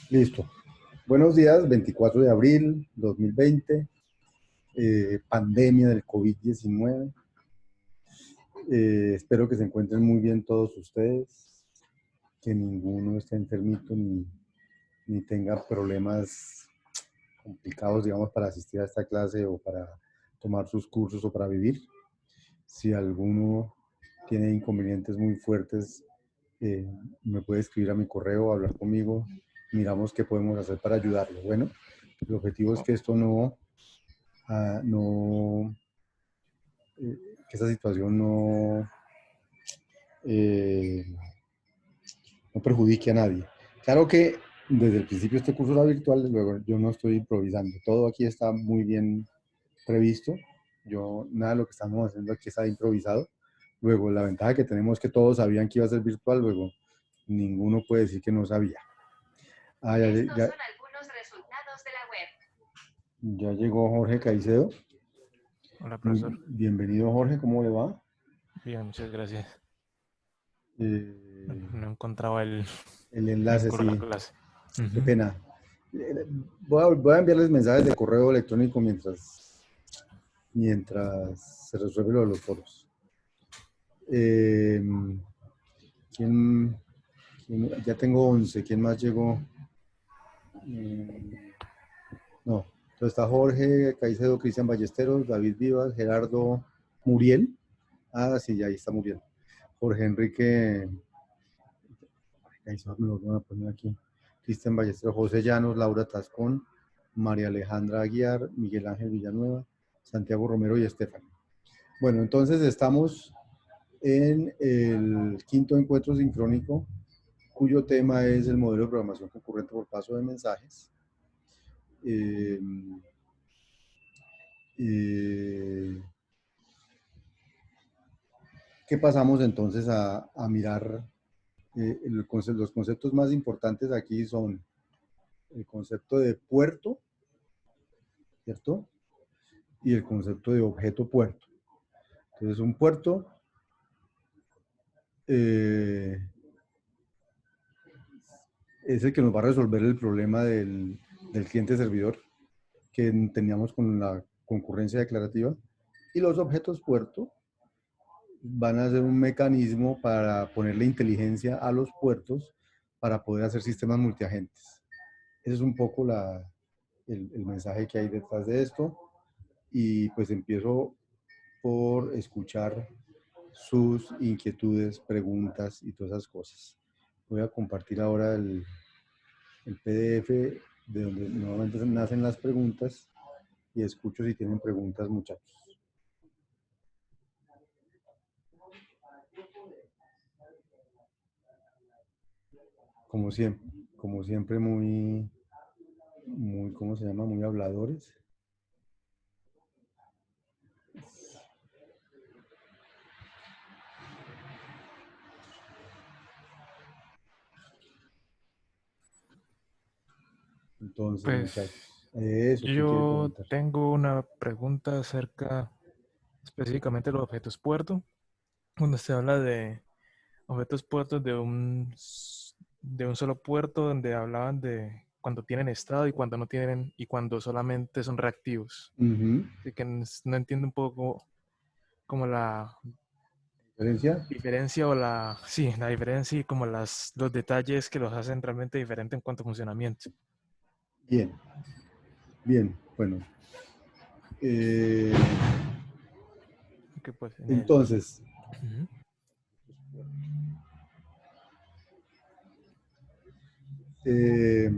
Listo. Buenos días, 24 de abril 2020, pandemia del COVID-19. Espero que se encuentren muy bien todos ustedes, que ninguno esté enfermito ni tenga problemas complicados, digamos, para asistir a esta clase o para tomar sus cursos o para vivir. Si alguno tiene inconvenientes muy fuertes, eh, me puede escribir a mi correo, hablar conmigo, miramos qué podemos hacer para ayudarlo. Bueno, el objetivo es O- que esto no, que esa situación eh, no perjudique a nadie. Claro que desde el principio este curso era virtual, luego yo no estoy improvisando, todo aquí está muy bien previsto, nada de lo que estamos haciendo aquí está improvisado. Luego, la ventaja que tenemos es que todos sabían que iba a ser virtual, luego ninguno puede decir que no sabía. Ah, Estos son algunos resultados de la web. ya llegó Jorge Caicedo. Hola, profesor. Bienvenido Jorge, ¿cómo le va? Bien, muchas gracias. Eh, No encontraba el el enlace, coro de la sí, clase. qué Ujú. pena. Voy a enviarles mensajes de correo electrónico mientras se resuelve lo de los foros. Eh, ¿quién, ya tengo 11, ¿quién más llegó? Mm, no, entonces está Jorge Caicedo, Cristian Ballesteros, David Vivas, Gerardo Muriel. Ah, sí, ya ahí está Muriel. Jorge Enrique Caicedo, me lo voy a poner aquí. Cristian Ballesteros, José Llanos, Laura Tascón, María Alejandra Aguiar, Miguel Ángel Villanueva, Santiago Romero y Estefan. Bueno, entonces estamos en el quinto encuentro sincrónico, cuyo tema es el modelo de programación concurrente por paso de mensajes. Eh, eh, ¿Qué pasamos entonces a mirar? Los conceptos más importantes aquí son el concepto de puerto, ¿cierto? Y el concepto de objeto puerto. Entonces, un puerto eh, es el que nos va a resolver el problema del cliente servidor que teníamos con la concurrencia declarativa. Y los objetos puerto van a ser un mecanismo para ponerle inteligencia a los puertos para poder hacer sistemas multiagentes. Ese es un poco el mensaje que hay detrás de esto. Y pues empiezo por escuchar sus inquietudes, preguntas y todas esas cosas. Voy a compartir ahora el PDF de donde normalmente nacen las preguntas y escucho si tienen preguntas, muchachos. Como siempre muy, ¿cómo se llama? Muy habladores. Entonces, Pues muchachos, eso, ¿qué quieren yo preguntar? tengo una pregunta acerca específicamente de los objetos puerto, cuando se habla de objetos puertos de un solo puerto, donde hablaban de cuando tienen estado y cuando no tienen y cuando solamente son reactivos. Ujú. Así que no entiendo un poco como la ¿Diferencia? diferencia o sí, la diferencia y como los detalles que los hacen realmente diferentes en cuanto a funcionamiento. Bien, bien, bueno. Eh, Que pues en el... entonces, Ujú. eh,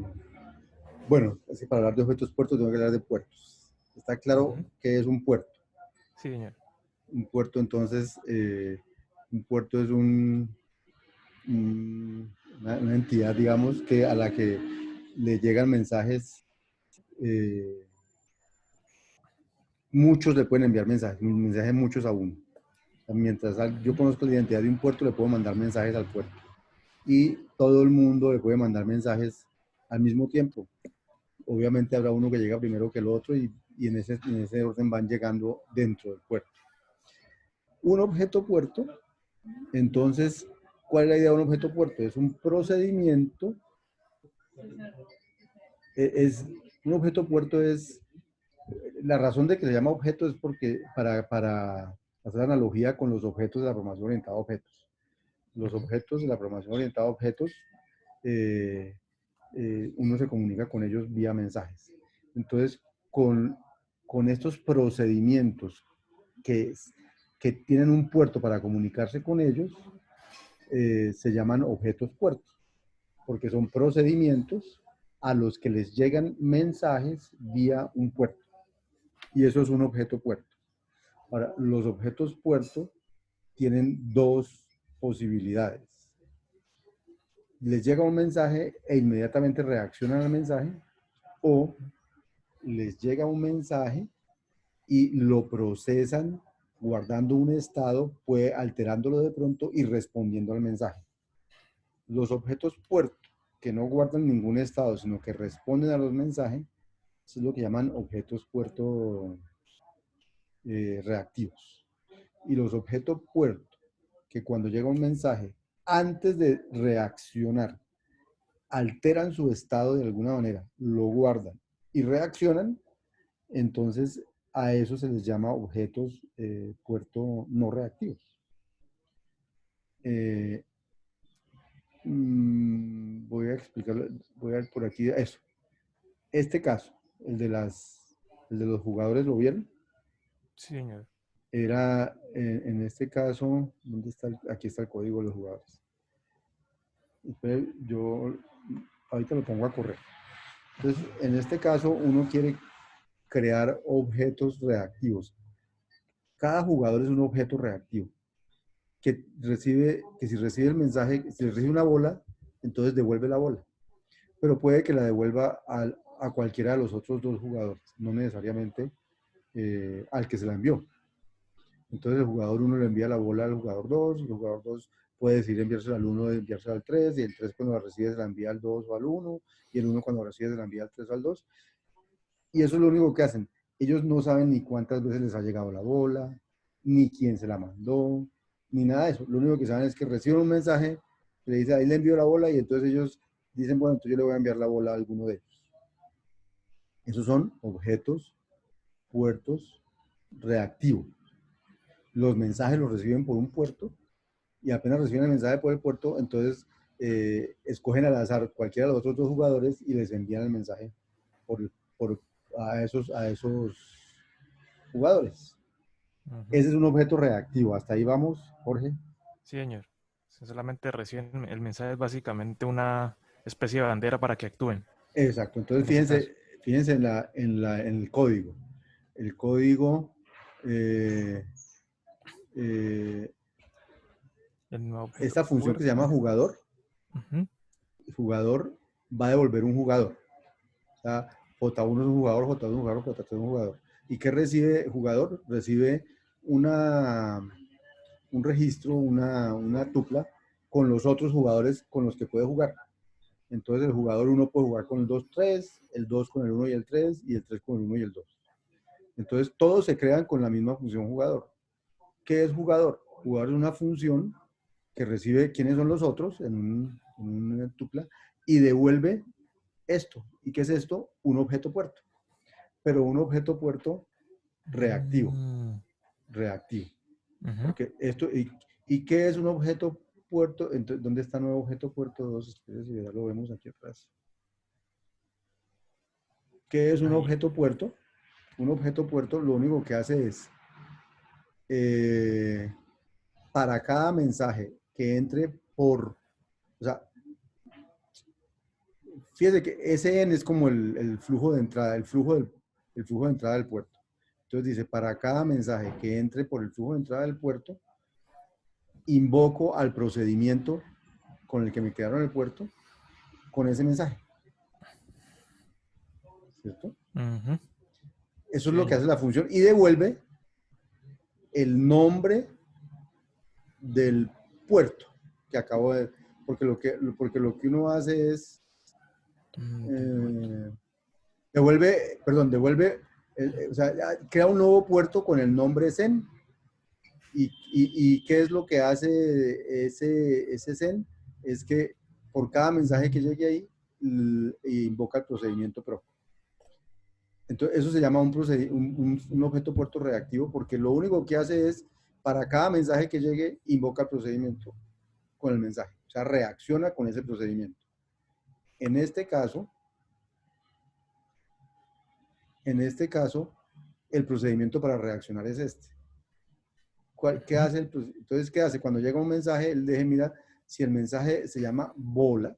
bueno, así para hablar de objetos puertos tengo que hablar de puertos. Está claro Ujú. que es un puerto. Sí, señor. Un puerto, entonces, un puerto es una entidad, digamos, que a la que le llegan mensajes, eh, muchos le pueden enviar mensajes muchos a uno. O sea, mientras yo Ujú. conozco la identidad de un puerto, le puedo mandar mensajes al puerto. Y todo el mundo le puede mandar mensajes al mismo tiempo. Obviamente habrá uno que llega primero que el otro y en ese orden van llegando dentro del puerto. Un objeto puerto, entonces, ¿cuál es la idea de un objeto puerto? Es un procedimiento Es, un objeto puerto es, la razón de que se llama objeto es porque para hacer analogía con los objetos de la programación orientada a objetos. Los Ujú. objetos de la programación orientada a objetos, eh, uno se comunica con ellos vía mensajes. Entonces, con estos procedimientos que, que tienen un puerto para comunicarse con ellos, se llaman objetos puertos, porque son procedimientos a los que les llegan mensajes vía un puerto. Y eso es un objeto puerto. Ahora, los objetos puerto tienen dos posibilidades. Les llega un mensaje e inmediatamente reaccionan al mensaje, o les llega un mensaje y lo procesan guardando un estado, puede alterándolo de pronto y respondiendo al mensaje. Los objetos puerto que no guardan ningún estado, sino que responden a los mensajes, eso es lo que llaman objetos puerto reactivos. Y los objetos puerto, que cuando llega un mensaje, antes de reaccionar, alteran su estado de alguna manera, lo guardan y reaccionan, entonces a eso se les llama objetos puerto no reactivos. Eh, voy a explicarlo, voy a ver por aquí eso. Este caso, el de los jugadores, ¿lo vieron? Sí, señor. Era, en este caso, ¿dónde está aquí está el código de los jugadores. Entonces, yo ahorita lo pongo a correr. Entonces, en este caso, uno quiere crear objetos reactivos. Cada jugador es un objeto reactivo que si recibe el mensaje, si recibe una bola, entonces devuelve la bola. Pero puede que la devuelva a cualquiera de los otros dos jugadores, no necesariamente al que se la envió. Entonces el jugador 1 le envía la bola al jugador 2, y el jugador 2 puede decidir enviársela al 1, enviársela al 3, y el 3 cuando la recibe se la envía al 2 o al 1, y el 1 cuando la recibe se la envía al 3 o al 2. Y eso es lo único que hacen. Ellos no saben ni cuántas veces les ha llegado la bola, ni quién se la mandó, ni nada de eso. Lo único que saben es que reciben un mensaje que le dice, ahí le envió la bola, y entonces ellos dicen, bueno, entonces yo le voy a enviar la bola a alguno de ellos. Esos son objetos, puertos reactivos. Los mensajes los reciben por un puerto, y apenas reciben el mensaje por el puerto, entonces escogen al azar cualquiera de los otros dos jugadores y les envían el mensaje por, por a esos jugadores. Ujú. Ese es un objeto reactivo. Hasta ahí vamos, Jorge. Sí, señor. Si solamente reciben el mensaje, es básicamente una especie de bandera para que actúen, Exacto. Entonces, en ese caso. fíjense en el código. El código, eh, eh, El nuevo objeto esta función que se llama puerto. jugador, Ujú. jugador va a devolver un jugador. O sea, J1 es un jugador, J2 es un jugador, J3 es un jugador. ¿Y qué recibe jugador? Recibe una, un registro, una tupla con los otros jugadores con los que puede jugar. Entonces el jugador 1 puede jugar con el 2-3, el 2 con el 1 y el 3, y el 3 con el 1 y el 2. Entonces todos se crean con la misma función jugador. ¿Qué es jugador? Jugador es una función que recibe quiénes son los otros en una tupla y devuelve esto. ¿Y qué es esto? Un objeto puerto. Pero un objeto puerto reactivo. Mm. Reactivo. Ujú. Porque esto, ¿y qué es un objeto puerto? Entonces, ¿dónde está nuevo objeto puerto 2? Espérense, ya lo vemos aquí atrás. ¿Qué es un Ahí. objeto puerto? Un objeto puerto lo único que hace es, eh, para cada mensaje que entre o sea, fíjese que SN es como el flujo de entrada, el flujo de entrada del puerto. Entonces dice, para cada mensaje que entre por el flujo de entrada del puerto, invoco al procedimiento con el que me quedaron en el puerto con ese mensaje. ¿Cierto? Ujú. Eso es Sí, lo que señor. hace la función y devuelve el nombre del puerto que acabo de... Porque lo que uno hace es... Devuelve. Eh, devuelve, o sea, crea un nuevo puerto con el nombre SEN. ¿Y qué es lo que hace ese SEN? Es que por cada mensaje que llegue ahí, y invoca el procedimiento PROC. Entonces, eso se llama un objeto puerto reactivo porque lo único que hace es, para cada mensaje que llegue, invoca el procedimiento con el mensaje. O sea, reacciona con ese procedimiento. En este caso, el procedimiento para reaccionar es este. ¿Qué hace entonces, ¿qué hace? Cuando llega un mensaje, él deje mirar si el mensaje se llama bola,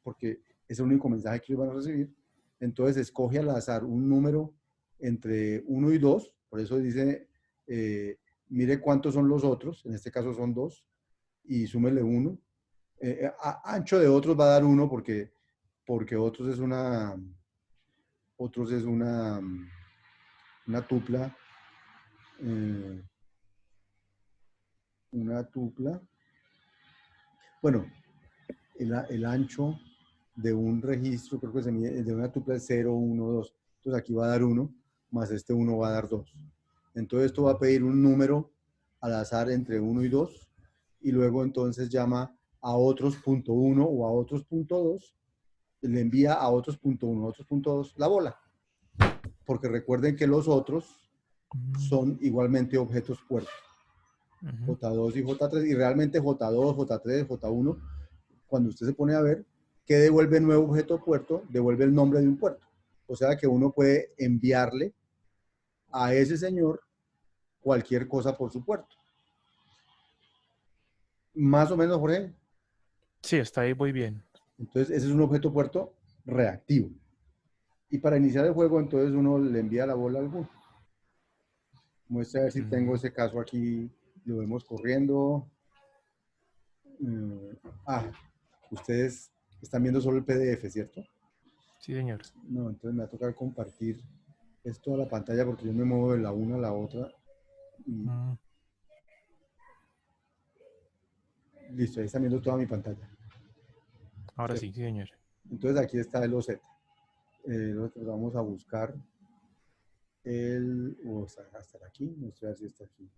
porque es el único mensaje que ellos van a recibir. Entonces escoge al azar un número entre 1 y 2, por eso dice, mire cuántos son los otros, en este caso son 2, y súmele 1. Ancho de otros va a dar 1 porque otros es una tupla, eh, una tupla. Bueno, el ancho de un registro, creo que se mide, de una tupla es 0, 1, 2. Entonces aquí va a dar 1, más este 1 va a dar 2. Entonces esto va a pedir un número al azar entre 1 y 2, y luego entonces llama a otros punto 1 o a otros punto 2, le envía a otros punto 1, a otros punto 2 la bola. Porque recuerden que los otros son igualmente objetos puertos. J2 y J3, y realmente J2, J3, J1, cuando usted se pone a ver, ¿qué devuelve el nuevo objeto puerto? Devuelve el nombre de un puerto. O sea que uno puede enviarle a ese señor cualquier cosa por su puerto. Más o menos, Jorge. Sí, está ahí muy bien. Entonces, ese es un objeto puerto reactivo. Y para iniciar el juego, entonces uno le envía la bola a alguno. Muestra a ver si tengo ese caso aquí. Lo vemos corriendo. Ustedes están viendo solo el PDF, ¿cierto? Sí, señor. No, entonces me va a tocar compartir esto a la pantalla porque yo me muevo de la una a la otra. Y listo, ahí están viendo toda mi pantalla. Ahora sí, sí, señor. Entonces aquí está el OZ. Nosotros vamos a buscar hasta aquí, no sé si está aquí.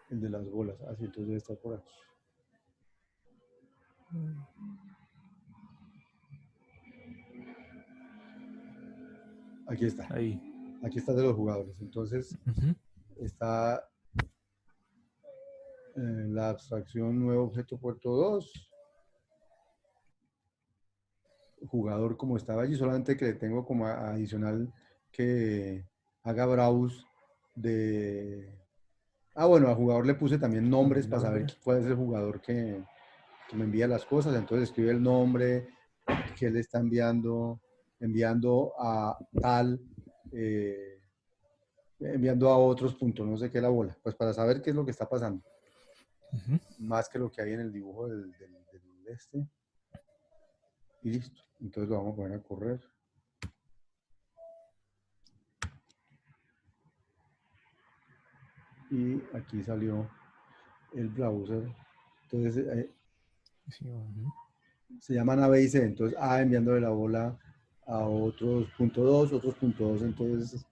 El de las bolas, así entonces debe estar por aquí. Aquí está. Ahí. Aquí está de los jugadores. Entonces está la abstracción nuevo objeto puerto 2. Jugador como estaba allí, solamente que le tengo como adicional que haga browse de... bueno, al jugador le puse también nombres para saber cuál es el jugador que me envía las cosas. Entonces escribe el nombre que le está enviando a tal, enviando a otros puntos, no sé qué la bola, pues para saber qué es lo que está pasando. Más que lo que hay en el dibujo del este. Y listo. Entonces lo vamos a poner a correr. Y aquí salió el browser. Entonces se llaman A, B y C. Entonces A enviándole la bola a otros punto 2, otros punto 2, entonces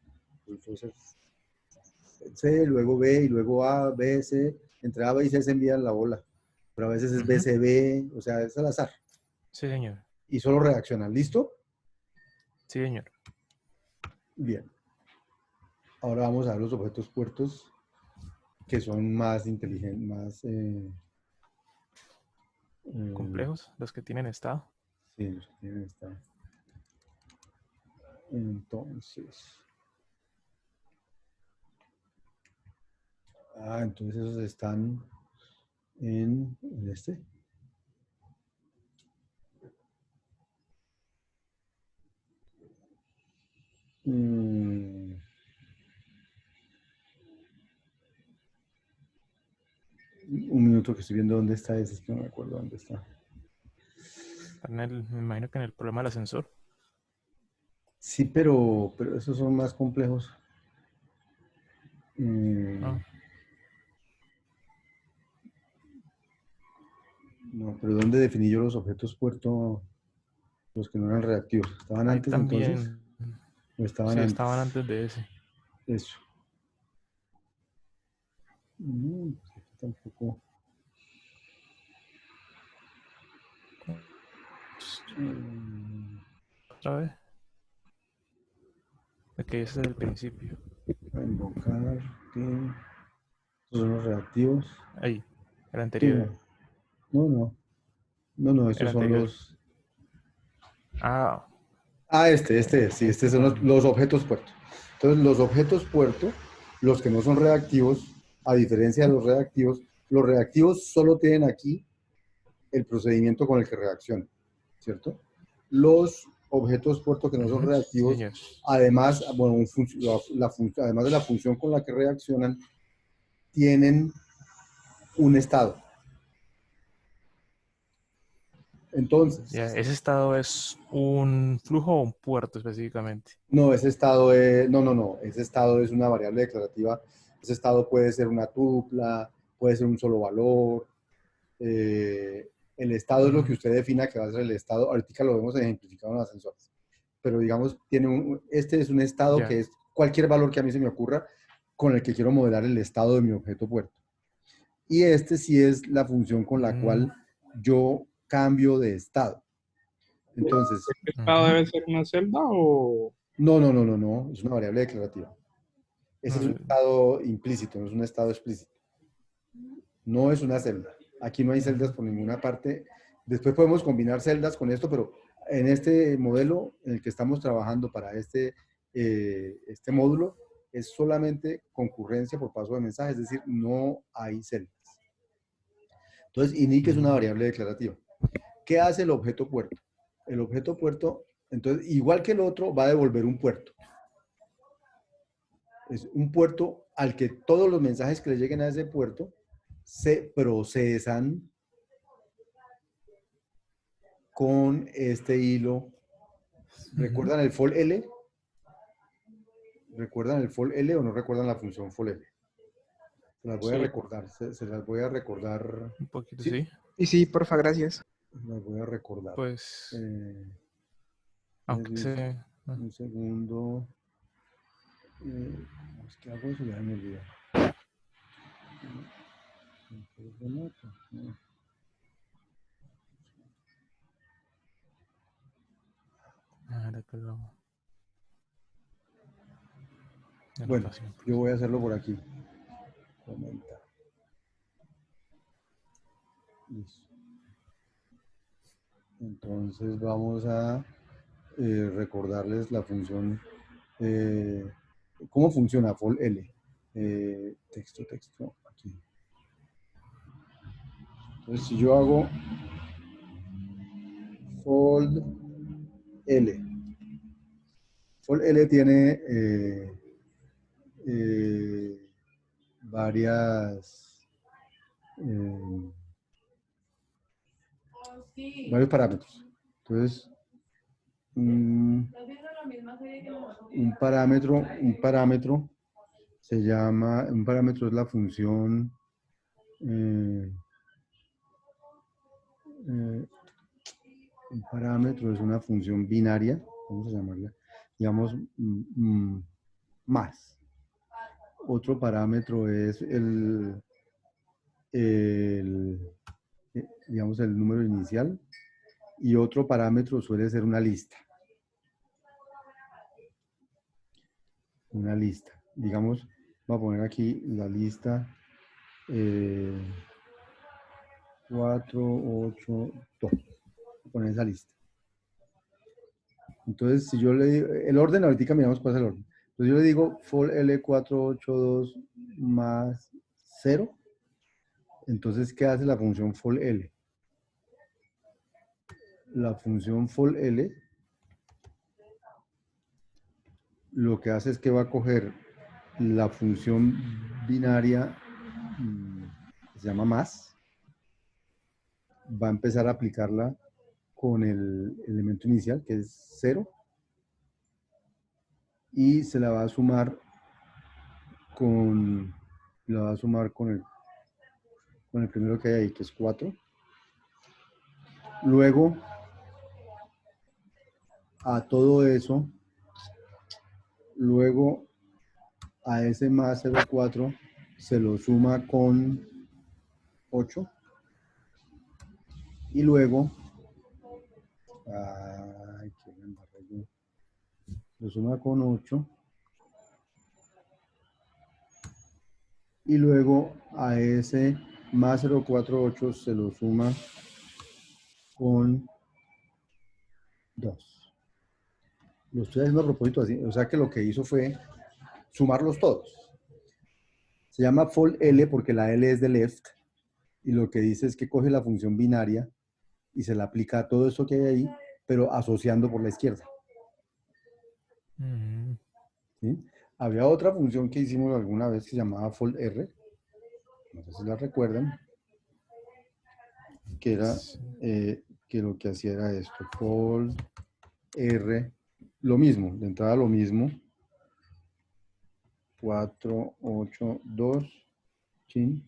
C, luego B y luego A, B, C. Entre A, B y C se envían la bola. Pero a veces es B, C, B, o sea, es al azar. Sí, señor. Y solo reaccionan. ¿Listo? Sí, señor. Bien. Ahora vamos a ver los objetos puertos que son más inteligentes, más... complejos, los que tienen estado. Sí, los que tienen estado. Entonces... entonces esos están en este. Un minuto que estoy viendo dónde está ese, es que no me acuerdo dónde está. Me imagino que en el problema del ascensor. Sí, pero esos son más complejos. No, pero ¿dónde definí yo los objetos puerto, los que no eran reactivos? ¿Estaban Ahí antes entonces? también. ¿O estaban Sí, antes? estaban antes de ese. Eso. Tampoco. Otra vez. Ok, ese es el principio. Invocar. Ok. Estos son los reactivos. Ahí, el Sí, anterior. no. No, no. No, no, El estos son anterior. los. Ah, Sí, estos este son con... los objetos puerto. Entonces, los objetos puerto, los que no son reactivos, a diferencia de los reactivos solo tienen aquí el procedimiento con el que reaccionan, ¿cierto? Los objetos puerto que no son Ujú, sí, reactivos, señor. además, bueno, además de la función con la que reaccionan, tienen un estado. Entonces, Ya, ese estado es un flujo o un puerto específicamente. no, ese estado es, no, ese estado es una variable declarativa. Ese estado puede ser una tupla, puede ser un solo valor. El estado es lo que Mm, usted defina que va a ser el estado. Ahorita lo vemos ejemplificado en los ascensores. Pero digamos, este es un estado que ya. es cualquier valor que a mí se me ocurra con el que quiero modelar el estado de mi objeto puerto. Y este sí es la función con la Mm, cual yo cambio de estado. Entonces, ¿Este estado ujú. debe ser una celda o...? no, es una variable declarativa. Ese es un No, estado implícito, no es un estado explícito. No es una celda. Aquí no hay celdas ujú. por ninguna parte. Después podemos combinar celdas con esto, pero en este modelo en el que estamos trabajando para este módulo es solamente concurrencia por paso de mensaje, es decir, no hay celdas. Entonces, init es una Mm, variable declarativa. ¿Qué hace el objeto puerto? El objeto puerto, entonces, igual que el otro, va a devolver un puerto. Es un puerto al que todos los mensajes que le lleguen a ese puerto se procesan con este hilo. ujú. ¿Recuerdan el for L? ¿Recuerdan el for L o no recuerdan la función for L? Se las voy a Sí. recordar, se las voy a recordar. Un poquito, Sí, sí. Y sí, porfa, gracias. las voy a recordar. Pues, Eh, aunque sea... un segundo. Es que hago eso, ya me olvidó. perdón. Bueno, Anotación, yo pues. voy a hacerlo por aquí. Comentar. Listo. Entonces vamos a recordarles la función, cómo funciona for L. Texto, aquí. Entonces si yo hago fold L, fold L tiene eh, varias, eh, varios parámetros. Entonces, un parámetro se llama, un parámetro es la función, eh, eh, un parámetro es una función binaria, vamos a llamarla, digamos, más. Otro parámetro es el, digamos, el número inicial, y otro parámetro suele ser una lista. Una lista. Digamos, voy a poner aquí la lista 4, 8, 2. Voy a poner esa lista. Entonces, si yo le digo, el orden, ahorita miramos cuál es el orden. Entonces yo le digo for L482 más 0. Entonces, ¿qué hace la función for L? La función for L lo que hace es que va a coger la función binaria que se llama más, va a empezar a aplicarla con el elemento inicial, que es 0, y se la va a sumar con, la va a sumar con el primero que hay ahí, que es 4. Luego, a todo eso, luego a ese más 0,4 se lo suma con 8, y luego Ay, qué embarré. Lo suma con 8. Y luego a ese más 0,48 se lo suma con 2. Lo estoy haciendo a propósito así. O sea que lo que hizo fue sumarlos todos. Se llama fold L porque la L es de left. Y lo que dice es que coge la función binaria y se la aplica a todo esto que hay ahí, pero asociando por la izquierda. ¿Sí? Había otra función que hicimos alguna vez que se llamaba fold R. No sé si la recuerdan. Que era que lo que hacía era esto. Fold R. Lo mismo. De entrada lo mismo. 4, 8, 2. ¿Sí?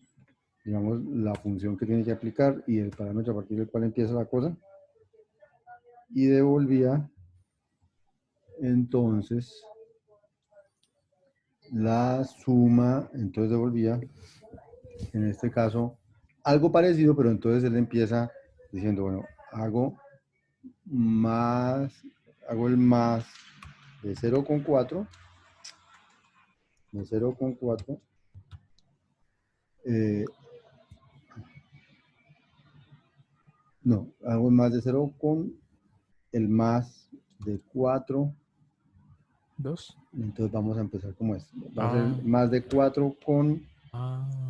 Digamos, la función que tiene que aplicar y el parámetro a partir del cual empieza la cosa. Y devolvía entonces la suma, entonces devolvía, en este caso, algo parecido, pero entonces él empieza diciendo, bueno, hago el más de 0,4, de 0,4, no, hago el más de 0 con el más de 4. 2. Entonces vamos a empezar como es. Va a ser más de 4 con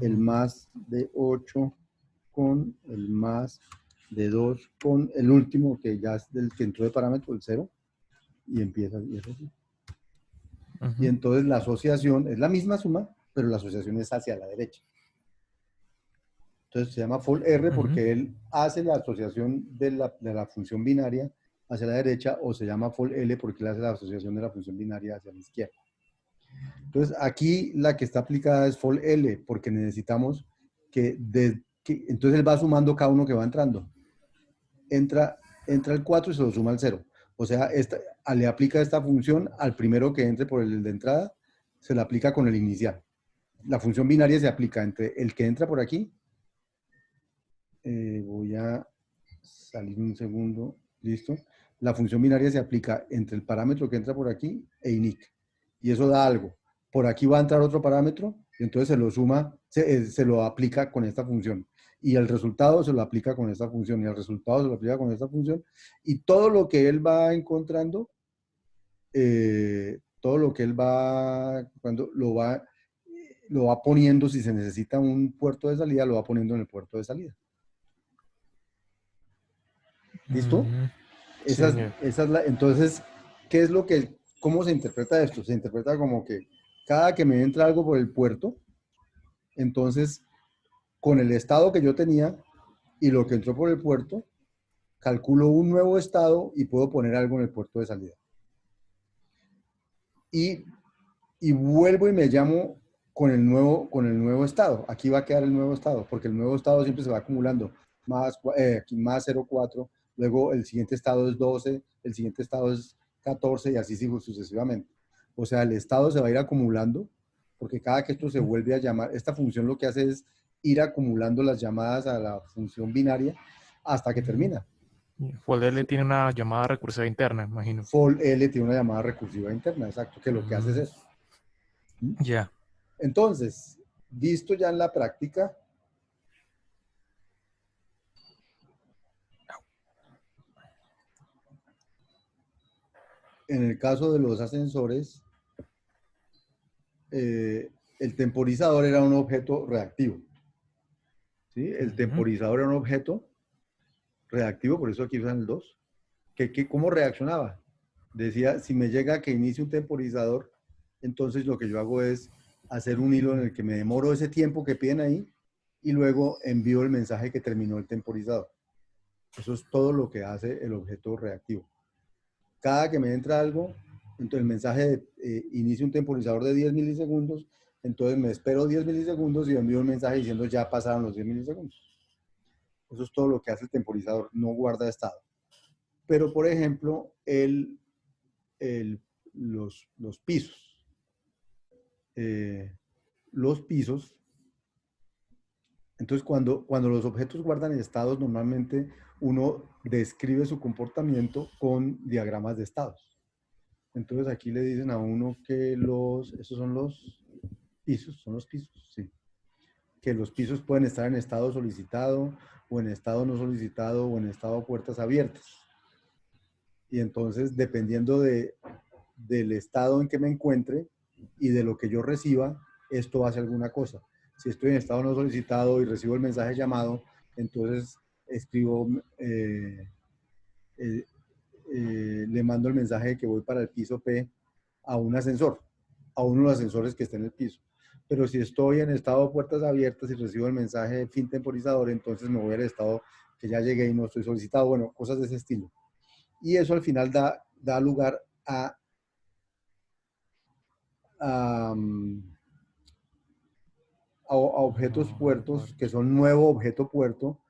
el más de 8 con el más de 2 con el último que ya es del que entró de parámetro, el 0, y empieza y es así. Y entonces la asociación es la misma suma, pero la asociación es hacia la derecha. Entonces se llama fold R porque él hace la asociación de la función binaria hacia la derecha, o se llama fold L porque él hace la asociación de la función binaria hacia la izquierda. Entonces aquí la que está aplicada es fold L porque necesitamos entonces él va sumando cada uno que va entrando. Entra el 4 y se lo suma al 0. O sea, le aplica esta función al primero que entre por el de entrada, se la aplica con el inicial. La función binaria se aplica entre el que entra por aquí. Voy a salir un segundo. Listo. La función binaria se aplica entre el parámetro que entra por aquí e init. Y eso da algo. Por aquí va a entrar otro parámetro, y entonces se lo suma, se lo aplica con esta función. Y el resultado se lo aplica con esta función, y el resultado se lo aplica con esta función. Y todo lo que él va encontrando, todo lo que él va, cuando lo va poniendo, si se necesita un puerto de salida, lo va poniendo en el puerto de salida. ¿Listo? Sí, Entonces, ¿qué es cómo se interpreta esto? Se interpreta como que cada que me entra algo por el puerto, entonces, con el estado que yo tenía y lo que entró por el puerto, calculo un nuevo estado y puedo poner algo en el puerto de salida. Y vuelvo y me llamo con el nuevo estado. Aquí va a quedar el nuevo estado, porque el nuevo estado siempre se va acumulando. Más 0,4, luego el siguiente estado es 12, el siguiente estado es 14 y así sigo sucesivamente. O sea, el estado se va a ir acumulando, porque cada que esto se vuelve a llamar, esta función lo que hace es ir acumulando las llamadas a la función binaria hasta que termina. Fold L tiene una llamada recursiva interna, imagino. Fold L tiene una llamada recursiva interna, exacto, que lo que hace es eso. Ya. Entonces, visto ya en la práctica, en el caso de los ascensores, el temporizador era un objeto reactivo. ¿Sí? El temporizador era un objeto reactivo, por eso aquí usan el 2. ¿Cómo reaccionaba? Decía, si me llega que inicie un temporizador, entonces lo que yo hago es hacer un hilo en el que me demoro ese tiempo que piden ahí y luego envío el mensaje que terminó el temporizador. Eso es todo lo que hace el objeto reactivo. Cada que me entra algo, entonces el mensaje inicia un temporizador de 10 milisegundos, entonces me espero 10 milisegundos y envío un mensaje diciendo ya pasaron los 10 milisegundos. Eso es todo lo que hace el temporizador, no guarda estado. Pero, por ejemplo, los pisos. Los pisos Entonces, cuando los objetos guardan estados, normalmente uno describe su comportamiento con diagramas de estados. Entonces, aquí le dicen a uno que esos son los pisos, sí. Que los pisos pueden estar en estado solicitado, o en estado no solicitado, o en estado puertas abiertas. Y entonces, dependiendo del estado en que me encuentre y de lo que yo reciba, esto hace alguna cosa. Si estoy en estado no solicitado y recibo el mensaje llamado, entonces escribo, le mando el mensaje de que voy para el piso P a un ascensor, a uno de los ascensores que está en el piso. Pero si estoy en estado de puertas abiertas y recibo el mensaje de fin temporizador, entonces me voy al estado que ya llegué y no estoy solicitado. Bueno, cosas de ese estilo. Y eso al final da lugar a, a objetos puertos que son nuevo objeto puerto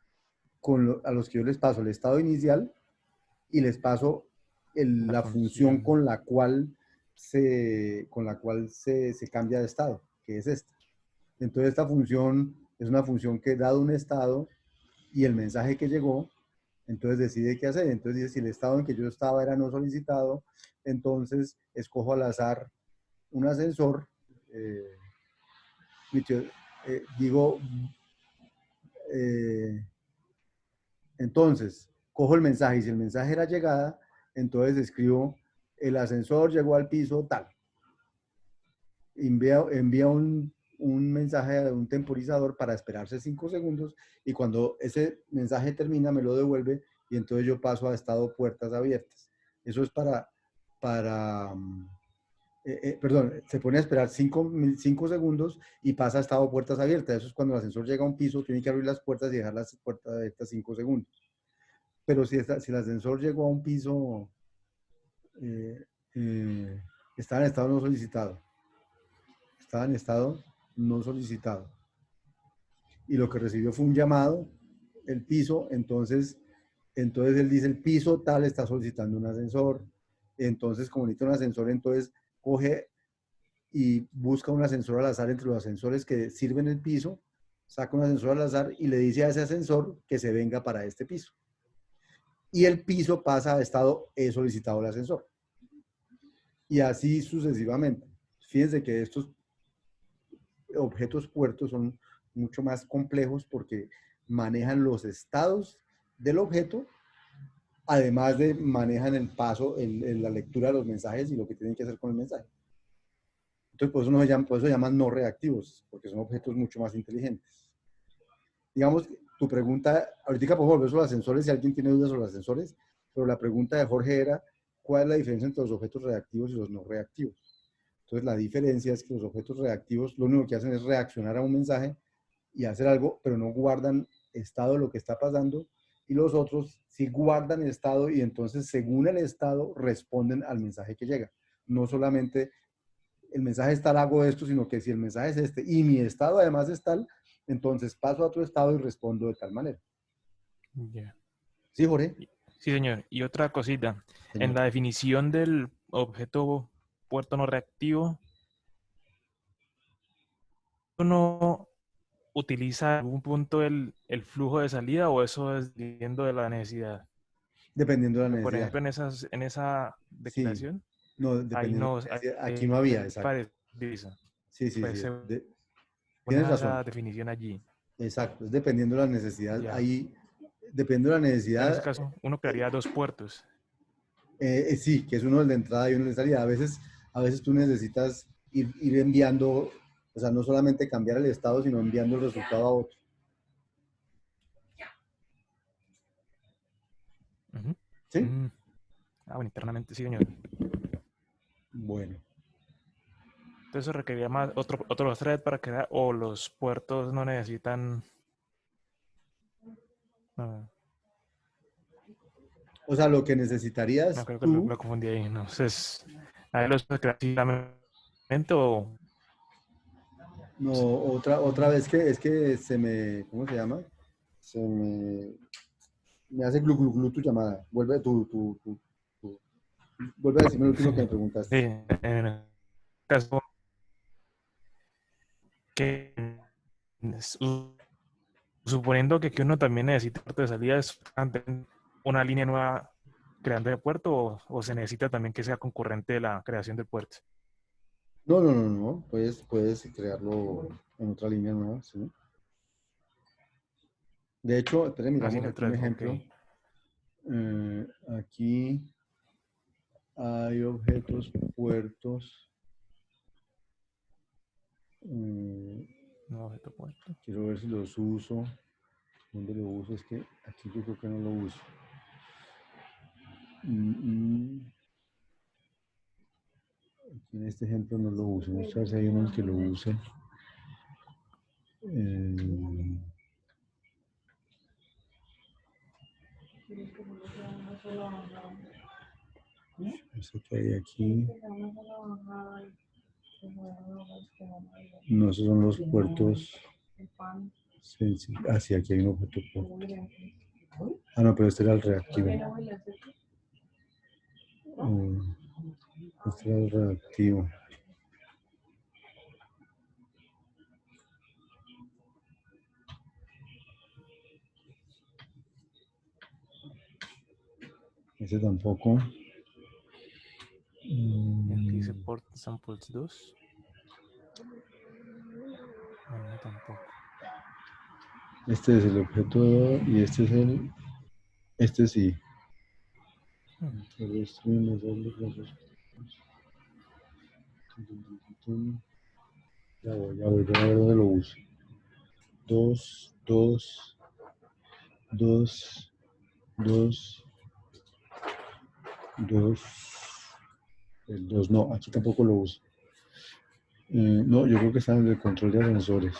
a los que yo les paso el estado inicial y les paso la función con la cual se cambia de estado, que es esta. Entonces esta función es una función que dado un estado y el mensaje que llegó, entonces decide qué hacer. Entonces dice, si el estado en que yo estaba era no solicitado, entonces escojo al azar un ascensor, digo, entonces cojo el mensaje y si el mensaje era llegada, entonces escribo, el ascensor llegó al piso tal. Envía un mensaje de un temporizador para esperarse 5 segundos y cuando ese mensaje termina me lo devuelve y entonces yo paso a estado puertas abiertas. Eso es perdón, se pone a esperar 5 segundos y pasa a estado puertas abiertas. Eso es cuando el ascensor llega a un piso, tiene que abrir las puertas y dejar las puertas abiertas 5 segundos. Pero si el ascensor llegó a un piso, eh, eh, estaba en estado no solicitado. Estaba en estado no solicitado. Y lo que recibió fue un llamado, el piso, entonces él dice, el piso tal está solicitando un ascensor. Entonces, como necesita un ascensor, entonces coge y busca un ascensor al azar entre los ascensores que sirven el piso, saca un ascensor al azar y le dice a ese ascensor que se venga para este piso. Y el piso pasa a estado he solicitado el ascensor. Y así sucesivamente. Fíjense que estos objetos puertos son mucho más complejos porque manejan los estados del objeto, además de manejan el paso, la lectura de los mensajes y lo que tienen que hacer con el mensaje. Entonces, por eso llaman no reactivos, porque son objetos mucho más inteligentes. Digamos, tu pregunta, ahorita podemos volver sobre los ascensores si alguien tiene dudas sobre los ascensores, pero la pregunta de Jorge era, ¿cuál es la diferencia entre los objetos reactivos y los no reactivos? Entonces, la diferencia es que los objetos reactivos lo único que hacen es reaccionar a un mensaje y hacer algo, pero no guardan estado de lo que está pasando, y los otros sí guardan estado y entonces, según el estado, responden al mensaje que llega. No solamente el mensaje es tal, hago esto, sino que si el mensaje es este y mi estado además es tal, entonces paso a otro estado y respondo de tal manera. Yeah. ¿Sí, Jorge? Sí, señor. Y otra cosita, en Señor. la definición del objeto puerto no reactivo, ¿uno utiliza en algún punto el flujo de salida o eso es dependiendo de la necesidad? Dependiendo de la Por necesidad. ejemplo, en esa Sí, declaración, no, ahí dependiendo de no, la necesidad. Aquí no había, exacto. utiliza. Sí, sí, Pues sí. se pone Tienes razón. esa definición allí. Exacto. Es dependiendo de la necesidad. Ya. Ahí, dependiendo de la En ese necesidad, caso, uno crearía dos puertos. sí, que es uno el de entrada y uno el de salida. A veces tú necesitas ir enviando, o sea, no solamente cambiar el estado, sino enviando el resultado a otro. Ujú. ¿Sí? Mm. Bueno, internamente sí, señor. Bueno. Entonces eso requeriría más otros threads para crear, o los puertos no necesitan. No, O sea, lo que no, necesitarías creo que tú, me confundí ahí. No sé, a ver los creativamente o. no, otra vez que es que ¿cómo se llama? Me hace glu glu glu tu llamada. Vuelve a decirme lo último que me Sí, preguntaste. en el caso que suponiendo que aquí uno también necesita puerto de salida, ¿es una línea nueva creando el puerto o se necesita también que sea concurrente de la creación del puerto? No, no, no, no. Puedes crearlo en otra línea nueva, ¿sí? De hecho, entonces Así miramos aquí un neutral, ok. ejemplo. Aquí hay objetos, puertos. No objeto puerto. Quiero ver si los uso. ¿Dónde lo uso? Es que aquí yo creo que no lo uso. Aquí en este ejemplo no lo uso. Vamos a ver si hay uno que lo use. Eso que hay aquí. No, esos son los puertos. Sí, sí. Ah, sí, aquí hay un objeto puerto. Ah, no, pero este era el reactivo. Este era el reactivo. Ese tampoco. Y aquí dice port samples 2. No, tampoco. Este es el objeto y este es el. Este sí. Ya voy a ver dónde lo uso. 2, 2, 2, 2, 2. El 2 no, aquí tampoco lo uso. No, yo creo que está en el control de ascensores.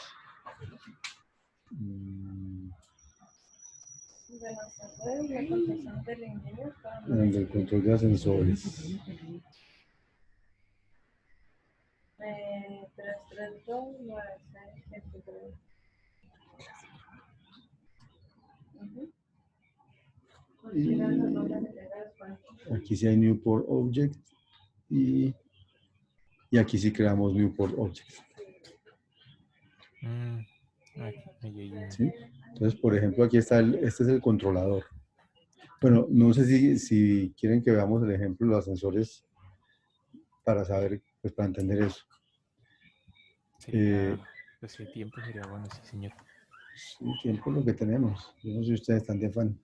En el control de ascensores. Y aquí sí hay New Port Object y aquí sí creamos New Port Object. ¿Sí? Entonces, por ejemplo, aquí está este es el controlador. Bueno, no sé si quieren que veamos el ejemplo de los ascensores para saber, pues para entender eso. Pues el tiempo sería bueno, sí, señor. El tiempo es lo que tenemos. Yo no sé si ustedes están de afán.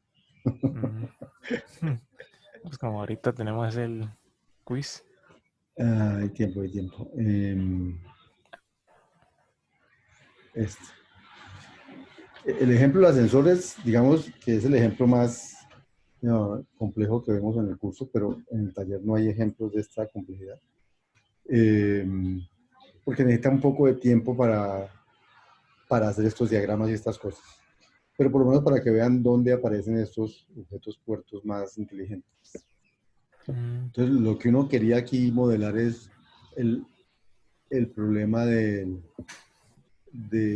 Pues como ahorita tenemos el quiz. Hay tiempo, hay tiempo. El ejemplo de los ascensores, digamos que es el ejemplo más complejo que vemos en el curso, pero en el taller no hay ejemplos de esta complejidad. Porque necesita un poco de tiempo para hacer estos diagramas y estas cosas. Pero por lo menos para que vean dónde aparecen estos objetos puertos más inteligentes. Entonces, lo que uno quería aquí modelar es el problema de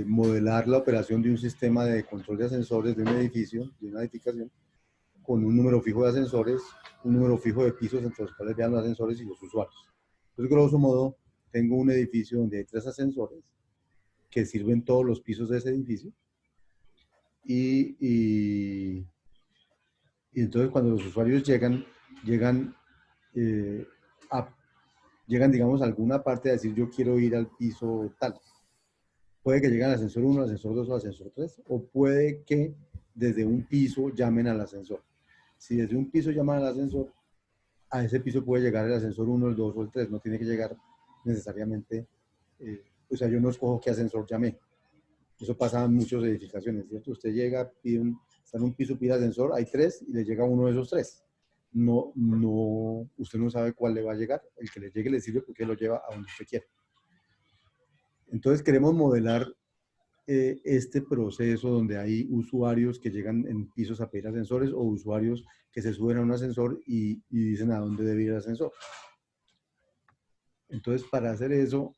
modelar la operación de un sistema de control de ascensores de un edificio, de una edificación, con un número fijo de ascensores, un número fijo de pisos entre los cuales vean los ascensores y los usuarios. Entonces, grosso modo, tengo un edificio donde hay 3 ascensores que sirven todos los pisos de ese edificio y entonces cuando los usuarios llegan, digamos, a alguna parte a decir yo quiero ir al piso tal. Puede que lleguen al ascensor 1, al ascensor 2 o al ascensor 3, o puede que desde un piso llamen al ascensor. Si desde un piso llaman al ascensor, a ese piso puede llegar el ascensor 1, el 2 o el 3, no tiene que llegar necesariamente, o sea, yo no escojo qué ascensor llamé. Eso pasa en muchas edificaciones, ¿cierto? Usted llega, está en un piso, pide ascensor, hay 3 y le llega uno de esos 3. Usted no sabe cuál le va a llegar. El que le llegue le sirve porque lo lleva a donde usted quiere. Entonces queremos modelar este proceso donde hay usuarios que llegan en pisos a pedir ascensores o usuarios que se suben a un ascensor y dicen a dónde debe ir el ascensor. Entonces, para hacer eso,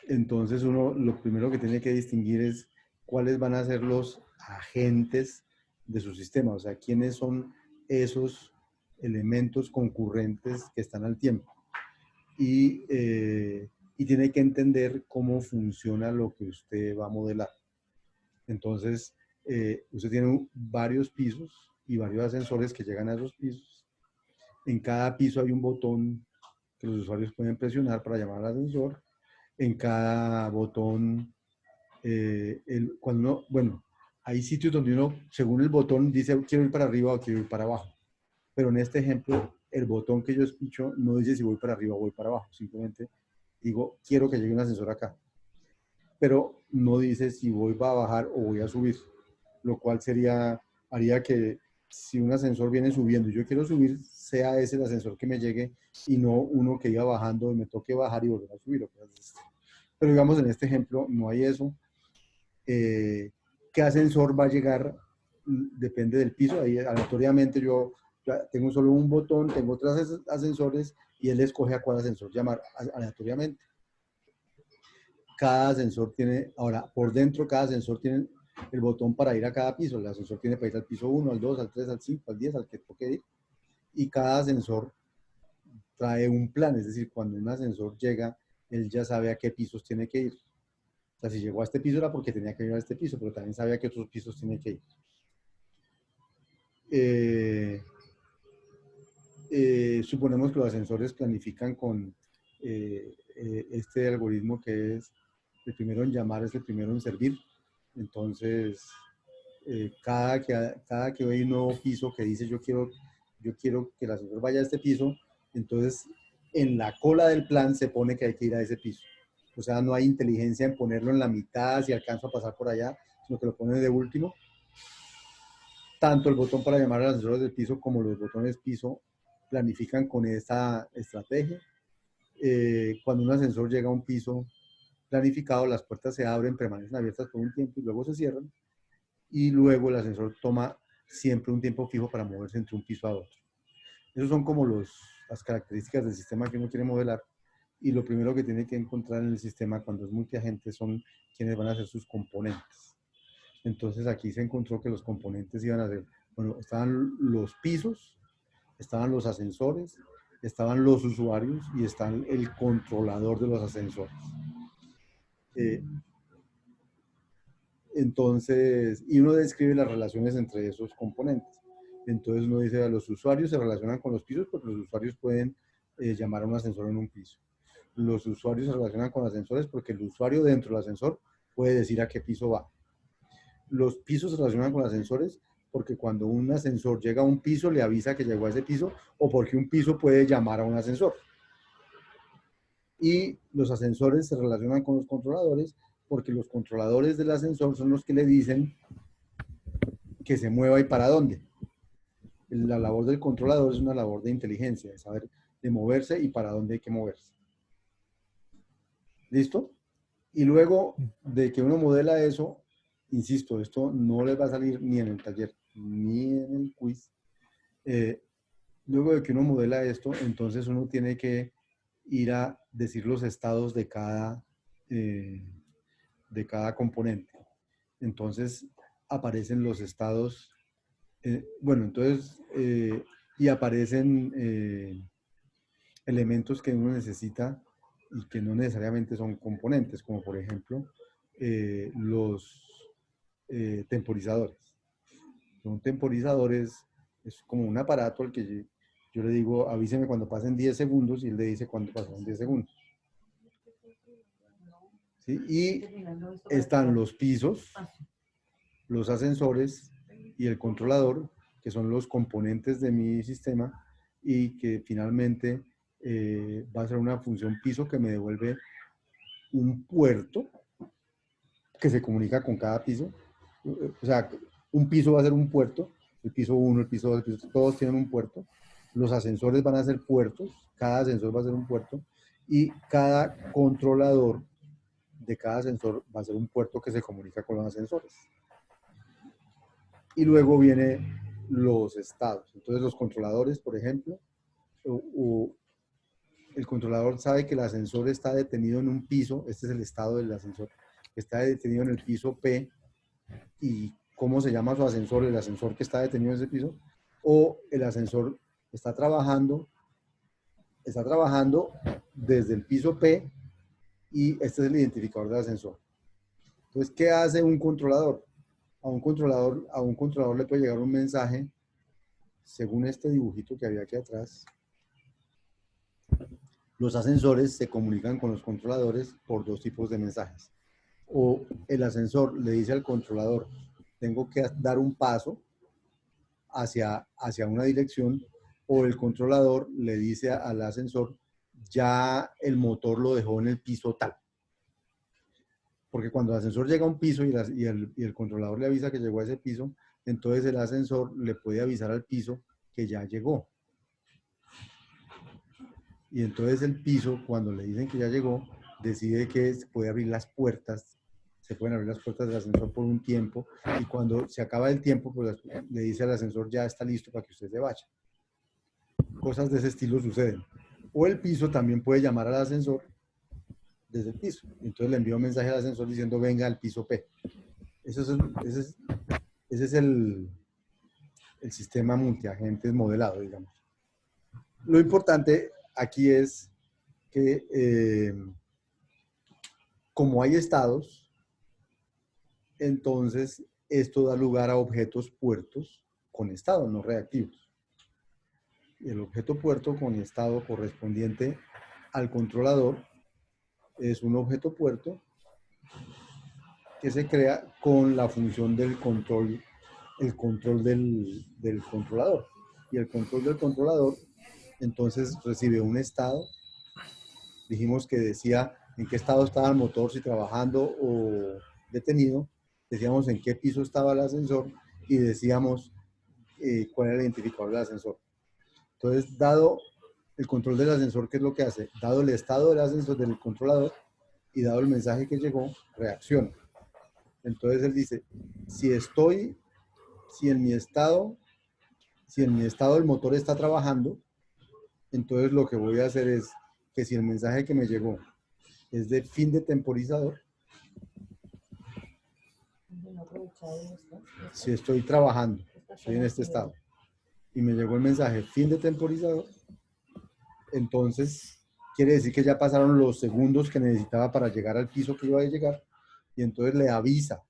entonces uno lo primero que tiene que distinguir es cuáles van a ser los agentes de su sistema, o sea, quiénes son esos elementos concurrentes que están al tiempo. Y tiene que entender cómo funciona lo que usted va a modelar. Entonces, usted tiene varios pisos y varios ascensores que llegan a esos pisos. En cada piso hay un botón que los usuarios pueden presionar para llamar al ascensor. En cada botón, bueno, hay sitios donde uno, según el botón, dice quiero ir para arriba o quiero ir para abajo. Pero en este ejemplo, el botón que yo espicho no dice si voy para arriba o voy para abajo. Simplemente digo, quiero que llegue un ascensor acá. Pero no dice si voy a bajar o voy a subir. Lo cual haría que si un ascensor viene subiendo y yo quiero subir, sea ese el ascensor que me llegue y no uno que iba bajando y me toque bajar y volver a subir. Pero digamos, en este ejemplo no hay eso. ¿Qué ascensor va a llegar? Depende del piso. Ahí aleatoriamente yo tengo solo un botón, tengo otros ascensores y él escoge a cuál ascensor llamar aleatoriamente. Cada ascensor tiene, ahora por dentro cada ascensor tiene el botón para ir a cada piso. El ascensor tiene para ir al piso 1, al 2, al 3, al 5, al 10, al que toque ir. Y cada ascensor trae un plan, es decir, cuando un ascensor llega, él ya sabe a qué pisos tiene que ir. O sea, si llegó a este piso era porque tenía que ir a este piso, pero también sabía que otros pisos tiene que ir. Suponemos que los ascensores planifican con este algoritmo que es el primero en llamar es el primero en servir. Entonces, cada que hay un nuevo piso que dice yo quiero que el ascensor vaya a este piso, entonces en la cola del plan se pone que hay que ir a ese piso. O sea, no hay inteligencia en ponerlo en la mitad si alcanzo a pasar por allá, sino que lo ponen de último. Tanto el botón para llamar a los ascensores del piso como los botones piso planifican con esta estrategia. Cuando un ascensor llega a un piso planificado, las puertas se abren, permanecen abiertas por un tiempo y luego se cierran. Y luego el ascensor toma siempre un tiempo fijo para moverse entre un piso a otro. Esas son como las características del sistema que uno quiere modelar. Y lo primero que tiene que encontrar en el sistema cuando es multiagente son quienes van a ser sus componentes. Entonces aquí se encontró que los componentes iban a ser, bueno, estaban los pisos, estaban los ascensores, estaban los usuarios y está el controlador de los ascensores. Entonces, y uno describe las relaciones entre esos componentes. Entonces uno dice, a los usuarios se relacionan con los pisos porque los usuarios pueden llamar a un ascensor en un piso. Los usuarios se relacionan con ascensores porque el usuario dentro del ascensor puede decir a qué piso va. Los pisos se relacionan con ascensores porque cuando un ascensor llega a un piso le avisa que llegó a ese piso o porque un piso puede llamar a un ascensor. Y los ascensores se relacionan con los controladores porque los controladores del ascensor son los que le dicen que se mueva y para dónde. La labor del controlador es una labor de inteligencia, de saber de moverse y para dónde hay que moverse. ¿Listo? Y luego de que uno modela eso, insisto, esto no les va a salir ni en el taller ni en el quiz. Luego de que uno modela esto, entonces uno tiene que ir a decir los estados de cada componente. Entonces aparecen los estados, bueno, entonces, y aparecen elementos que uno necesita y que no necesariamente son componentes, como por ejemplo los temporizadores. Son temporizadores, es como un aparato al que yo le digo, avíseme cuando pasen 10 segundos y él le dice cuando pasaron 10 segundos. ¿Sí? Y están los pisos, los ascensores y el controlador, que son los componentes de mi sistema y que finalmente va a ser una función piso que me devuelve un puerto que se comunica con cada piso. O sea, un piso va a ser un puerto, el piso 1, el piso 2, el piso 3, todos tienen un puerto. Los ascensores van a ser puertos, cada ascensor va a ser un puerto y cada controlador de cada ascensor va a ser un puerto que se comunica con los ascensores. Y luego vienen los estados. Entonces los controladores, por ejemplo, el controlador sabe que el ascensor está detenido en un piso, este es el estado del ascensor, está detenido en el piso P, y cómo se llama su ascensor, el ascensor que está detenido en ese piso, o el ascensor está trabajando desde el piso P y este es el identificador del ascensor. Entonces, ¿qué hace un controlador? a un controlador le puede llegar un mensaje, según este dibujito que había aquí atrás. Los ascensores se comunican con los controladores por dos tipos de mensajes. O el ascensor le dice al controlador, tengo que dar un paso hacia una dirección, o el controlador le dice al ascensor, ya el motor lo dejó en el piso tal. Porque cuando el ascensor llega a un piso y el controlador le avisa que llegó a ese piso, entonces el ascensor le puede avisar al piso que ya llegó. Y entonces el piso, cuando le dicen que ya llegó, decide que se puede abrir las puertas, se pueden abrir las puertas del ascensor por un tiempo, y cuando se acaba el tiempo, pues le dice al ascensor, ya está listo para que usted se vaya. Cosas de ese estilo suceden. O el piso también puede llamar al ascensor desde el piso. Entonces le envía un mensaje al ascensor diciendo, venga al piso P. Ese es el sistema multiagentes modelado, digamos. Lo importante aquí es que como hay estados, entonces esto da lugar a objetos puertos con estado, no reactivos. El objeto puerto con estado correspondiente al controlador es un objeto puerto que se crea con la función del control, el control del controlador. Y el control del controlador entonces recibe un estado. Dijimos que decía en qué estado estaba el motor, si trabajando o detenido. Decíamos en qué piso estaba el ascensor y decíamos cuál era el identificador del ascensor. Entonces, dado el control del ascensor, ¿qué es lo que hace? Dado el estado del ascensor, del controlador, y dado el mensaje que llegó, reacciona. Entonces él dice, si en mi estado el motor está trabajando, entonces lo que voy a hacer es que si el mensaje que me llegó es de fin de temporizador, si estoy trabajando, estoy en este estado, y me llegó el mensaje fin de temporizador, entonces quiere decir que ya pasaron los segundos que necesitaba para llegar al piso que iba a llegar, y entonces le avisa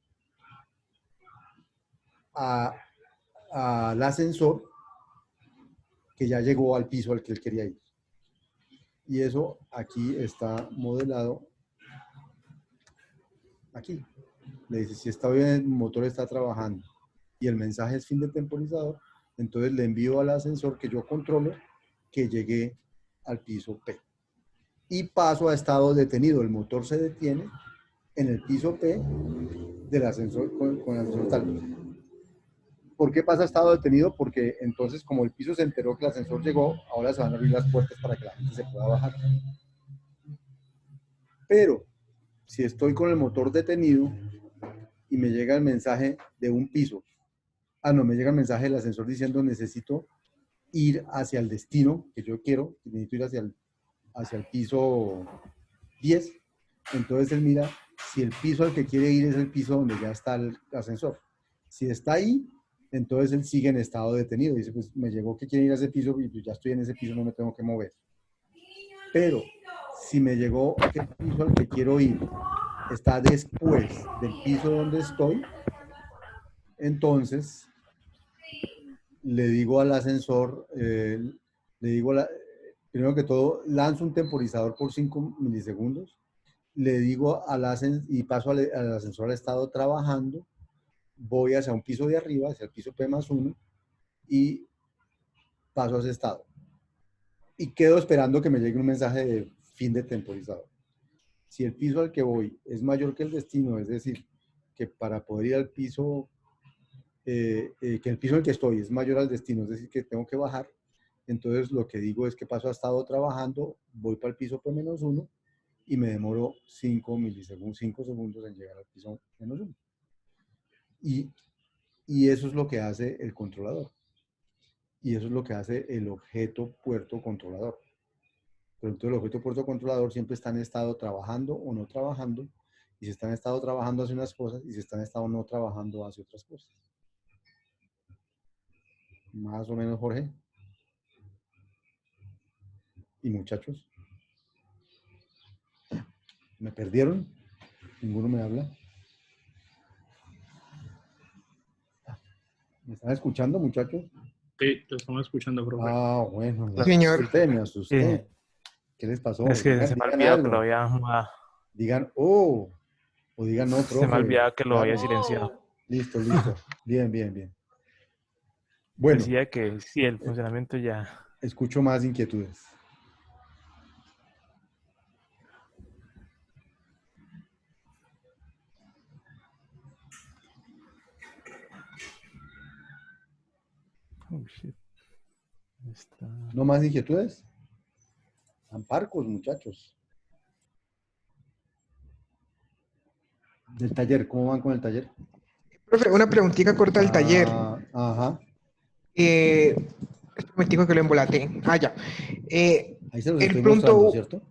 al ascensor que ya llegó al piso al que él quería ir. Y eso aquí está modelado aquí. Le dice, si está bien, el motor está trabajando y el mensaje es fin de temporizador, entonces le envío al ascensor que yo controlo que llegue al piso P. Y paso a estado detenido. El motor se detiene en el piso P del ascensor con el ascensor tal. ¿Por qué pasa a estado detenido? Porque entonces, como el piso se enteró que el ascensor llegó, ahora se van a abrir las puertas para que la gente se pueda bajar. Pero si estoy con el motor detenido y me llega el mensaje de un piso, no, me llega el mensaje del ascensor diciendo necesito ir hacia el destino que yo quiero, necesito ir hacia el piso 10, entonces él mira si el piso al que quiere ir es el piso donde ya está el ascensor. Si está ahí, entonces él sigue en estado detenido. Dice, pues me llegó que quiere ir a ese piso y pues ya estoy en ese piso, no me tengo que mover. Pero si me llegó que el piso al que quiero ir está después del piso donde estoy, entonces le digo al ascensor, le digo, primero que todo, lanzo un temporizador por 5 milisegundos, le digo al ascensor y paso al ascensor al estado trabajando, voy hacia un piso de arriba, hacia el piso P+1, y paso a ese estado. Y quedo esperando que me llegue un mensaje de fin de temporizador. Si el piso al que voy es mayor que el destino, es decir, que para poder ir al piso, que el piso en el que estoy es mayor al destino, es decir, que tengo que bajar, entonces lo que digo es que paso a estado trabajando, voy para el piso P-1 y me demoro 5 milisegundos, 5 segundos en llegar al piso -1. Y eso es lo que hace el controlador. Y eso es lo que hace el objeto puerto controlador. Pero entonces el objeto puerto controlador siempre está en estado trabajando o no trabajando. Y si está en estado trabajando hace unas cosas y si está en estado no trabajando hace otras cosas. Más o menos, Jorge. Y muchachos. ¿Me perdieron? ¿Ninguno me habla? ¿Me están escuchando, muchachos? Sí, te estamos escuchando, profe. Ah, bueno, me Señor. asusté, me Sí, asusté. ¿Qué les pasó? es que se me ha Digan olvidado que lo algo. había, Digan, oh, o digan, no, se me ha profe. olvidado que lo había Claro. silenciado. Listo, listo. Bien, bien, bien. Bueno, Decía que sí, el funcionamiento ya. escucho más inquietudes. Oh, shit. Está... ¿No más inquietudes? Están parcos, muchachos. Del taller, ¿cómo van con el taller? Profe, una preguntita corta del taller. Ajá. Eh, es un momentico que lo embolaté. Ah, ya. Ahí se los El estoy mostrando, punto, ¿cierto?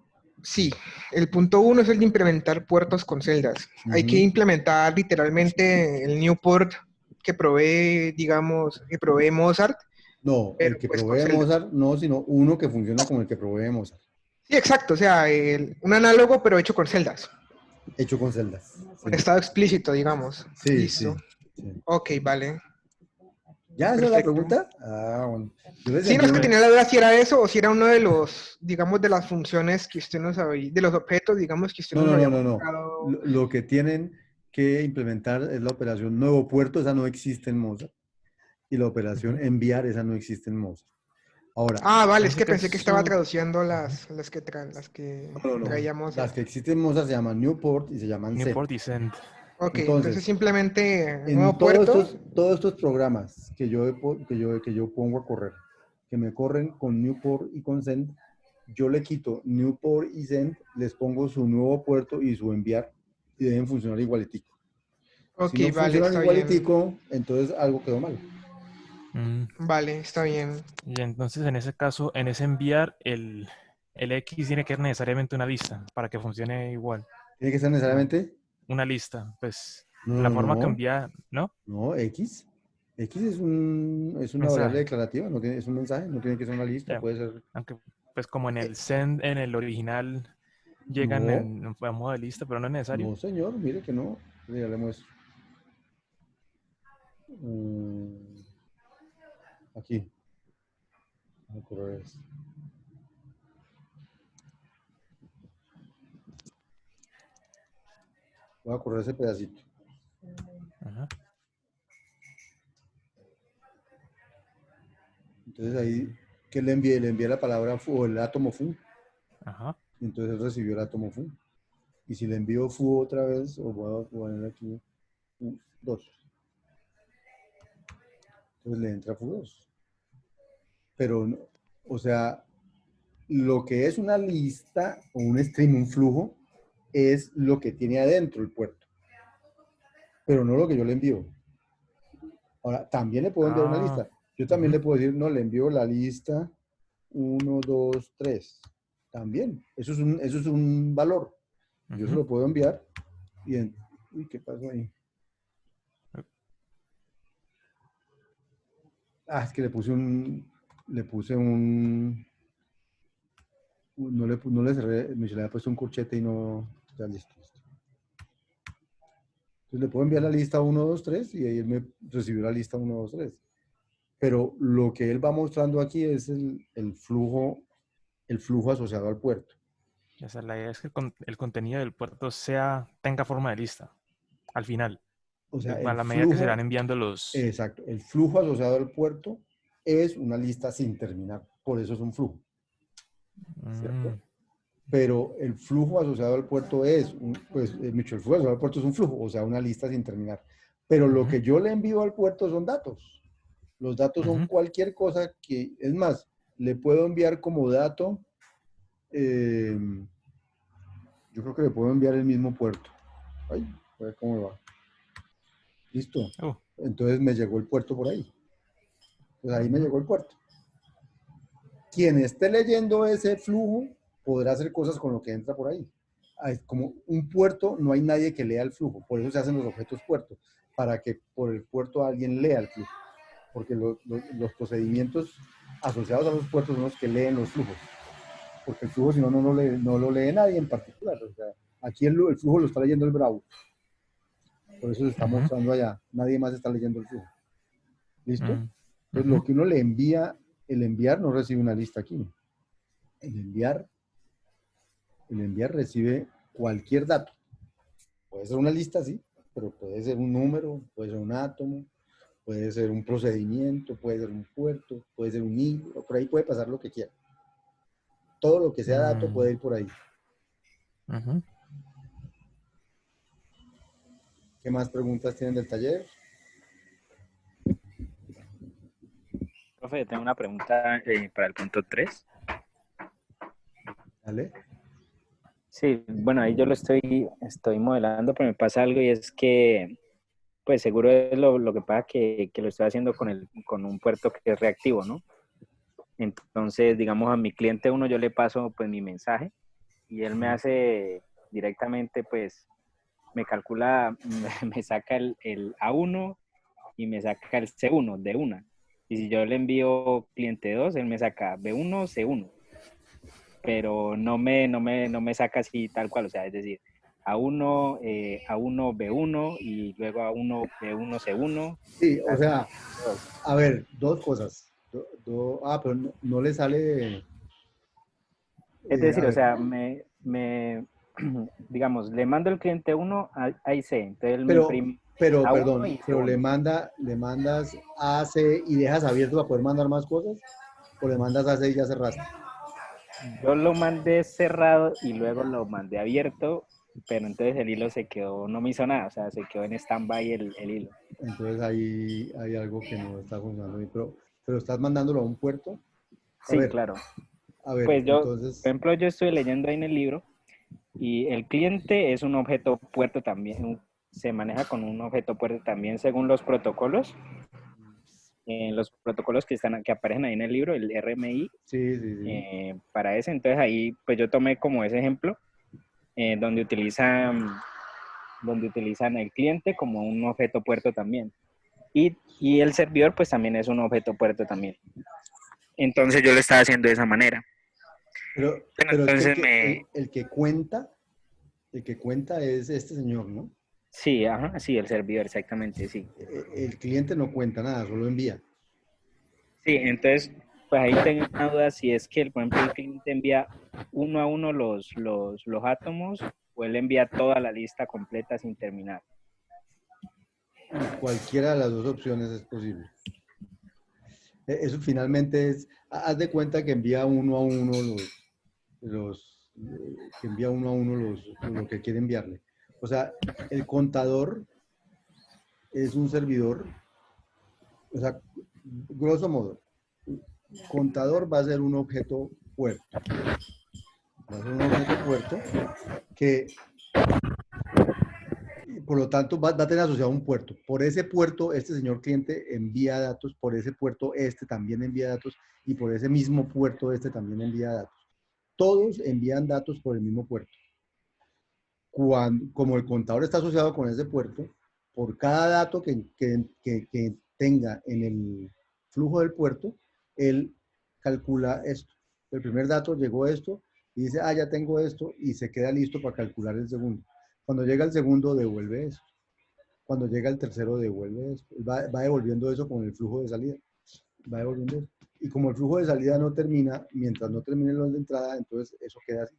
sí, el punto uno es el de implementar puertos con celdas. Hay que Ujú. implementar literalmente el new port que provee, digamos, que provee Mozart, No, el pero que pues con provee celdas. Mozart, no, sino uno que funciona como el que provee Mozart, Sí, exacto, o sea, un análogo pero hecho con celdas, hecho con celdas. con Sí, estado explícito, digamos. sí, Listo. sí. Sí. Ok, vale, ¿Ya esa es la perfecto. pregunta? Ah, bueno. Yo les Sí, no envío es que un... tenía la duda si era eso o si era uno de los, digamos, de las funciones que usted nos había, de los objetos, digamos, que usted No, nos no, había no, no, no. mostrado. Lo que tienen que implementar es la operación nuevo puerto, esa no existe en Mozart. Y la operación Ujú. enviar, esa no existe en Mozart. Ahora, Ah, vale, En es ese que pensé que estaba caso, traduciendo ujú, las que no, no, no. traíamos. Las que existen en Mozart se llaman Newport y se llaman Zen. Newport y Send. Ok, entonces Entonces, simplemente en nuevo puerto. todos estos programas que yo pongo a correr, que me corren con Newport y con Send, yo le quito Newport y Send, les pongo su nuevo puerto y su enviar y deben funcionar igualitico. Si Ok, no vale, funcionan está bien. igualitico, entonces algo quedó mal. Mm, Vale, está bien. Y entonces en ese caso, en ese enviar, el X tiene que ser necesariamente una lista para que funcione igual. Tiene que ser Como necesariamente, una lista, pues no, la no, forma que no, envía, ¿no? no, X. X es una variable Mensaje. declarativa, no tiene, es un mensaje, no tiene que ser una lista, Ya. puede ser, Aunque, pues como en eh, el send, en el original, llegan no, en modo de lista, pero no es necesario. no señor, mire que no, ya le muestro. Mm, aquí, voy a correr esto. Voy a correr ese pedacito. Ajá, Entonces ahí, ¿qué le envié? Le envié la palabra fu, o el átomo fu, ajá. y entonces él recibió el átomo fu. Y si le envío fu otra vez, o voy a poner aquí fu 2, entonces le entra fu 2. Pero, o sea, lo que es una lista o un stream, un flujo, es lo que tiene adentro el puerto, pero no lo que yo le envío. Ahora, también le puedo enviar una Ah, lista. Yo también ujú, le puedo decir, no, le envío la lista 1, 2, 3. También, eso es un valor. Yo se ujú. lo puedo enviar y uy, ¿qué pasó ahí? Ah, es que le puse no le cerré, me le había puesto un corchete y no, ya listo. Entonces le puedo enviar la lista 1, 2, 3 y ahí él me recibió la lista 1, 2, 3. Pero lo que él va mostrando aquí es el flujo asociado al puerto. O sea, la idea es que el contenido del puerto tenga forma de lista, al final, O sea, a el la medida que se flujo, van enviando los... exacto, el flujo asociado al puerto es una lista sin terminar, por eso es un flujo, ¿cierto? Mm, Pero el flujo asociado al puerto pues, mucho, el flujo asociado al puerto es un flujo, o sea, una lista sin terminar. Pero lo ujú, que yo le envío al puerto son datos. Los datos son ujú. cualquier cosa que, es más, le puedo enviar como dato, eh, yo creo que le puedo enviar el mismo puerto. Ay, a ver cómo va. Listo. Oh, Entonces me llegó el puerto por ahí. Pues ahí me ujú, llegó el puerto. Quien esté leyendo ese flujo podrá hacer cosas con lo que entra por ahí. Como un puerto, no hay nadie que lea el flujo. Por eso se hacen los objetos puertos, para que por el puerto alguien lea el flujo. Porque los procedimientos asociados a los puertos son los que leen los flujos. Porque el flujo, si no, no lo lee nadie en particular. O sea, aquí el flujo lo está leyendo el Bravo. Por eso se está ujú. mostrando allá. Nadie más está leyendo el flujo. ¿Listo? Mm, Entonces, lo que uno le envía, el enviar no recibe una lista aquí. El enviar, el enviar recibe cualquier dato. Puede ser una lista, sí, pero puede ser un número, puede ser un átomo, puede ser un procedimiento, puede ser un puerto, puede ser un hilo, por ahí puede pasar lo que quiera. Todo lo que sea dato mm, puede ir por ahí. ujú. ¿Qué más preguntas tienen del taller? Profe, yo tengo una pregunta para el punto 3. ¿Vale? Sí, bueno, ahí yo lo estoy modelando, pero me pasa algo y es que, pues seguro es lo que pasa que lo estoy haciendo con un puerto que es reactivo, ¿no? Entonces, digamos, a mi cliente uno yo le paso pues mi mensaje y él me hace directamente, pues, me calcula, me saca el A1 y me saca el C1 de una. Y si yo le envío cliente 2, él me saca B1, C1. Pero no me saca así tal cual, o sea, es decir, A1 B1 y luego A1 B1 C1. Sí, o Así, sea, a ver, dos cosas. Pero no le sale, es a decir, o ver, sea, digamos, le mando el cliente 1 a y C, entonces él me pero, imprime A1 perdón, y pero C1. le mandas AC y dejas abierto para poder mandar más cosas, o le mandas AC y ya cerraste. Yo lo mandé cerrado y luego lo mandé abierto, pero entonces el hilo se quedó, no me hizo nada, o sea, se quedó en stand-by el hilo. Entonces ahí hay algo que no está funcionando bien, pero estás mandándolo a un puerto. A Sí, ver, claro. a ver, Pues yo, por entonces, ejemplo, yo estoy leyendo ahí en el libro y el cliente es un objeto puerto también, se maneja con un objeto puerto también según los protocolos. Los protocolos que aparecen ahí en el libro, el RMI, sí, sí, sí. para ese. Entonces ahí, pues yo tomé como ese ejemplo, donde utilizan el cliente como un objeto puerto también. Y el servidor, pues también es un objeto puerto también. Entonces yo lo estaba haciendo de esa manera. Pero Pero es que entonces el que cuenta es este señor, ¿no? sí, ajá, sí, el servidor, exactamente, sí. El cliente no cuenta nada, solo envía. Sí, entonces, pues ahí tengo una duda si es que, por ejemplo, el cliente envía uno a uno los átomos o él envía toda la lista completa sin terminar. Cualquiera de las dos opciones es posible. Eso finalmente es, haz de cuenta que envía uno a uno que envía uno a uno lo que quiere enviarle. O sea, el contador es un servidor, o sea, grosso modo, contador va a ser un objeto puerto. Va a ser un objeto puerto que, por lo tanto, va a tener asociado un puerto. Por ese puerto, este señor cliente envía datos, por ese puerto, este también envía datos, y por ese mismo puerto, este también envía datos. Todos envían datos por el mismo puerto. Como el contador está asociado con ese puerto, por cada dato que tenga en el flujo del puerto, él calcula esto. El primer dato llegó esto y dice, ya tengo esto, y se queda listo para calcular el segundo. Cuando llega el segundo, devuelve eso. Cuando llega el tercero, devuelve eso. Va devolviendo eso con el flujo de salida. Va devolviendo eso. Y como el flujo de salida no termina, mientras no termine los de entrada, entonces eso queda así.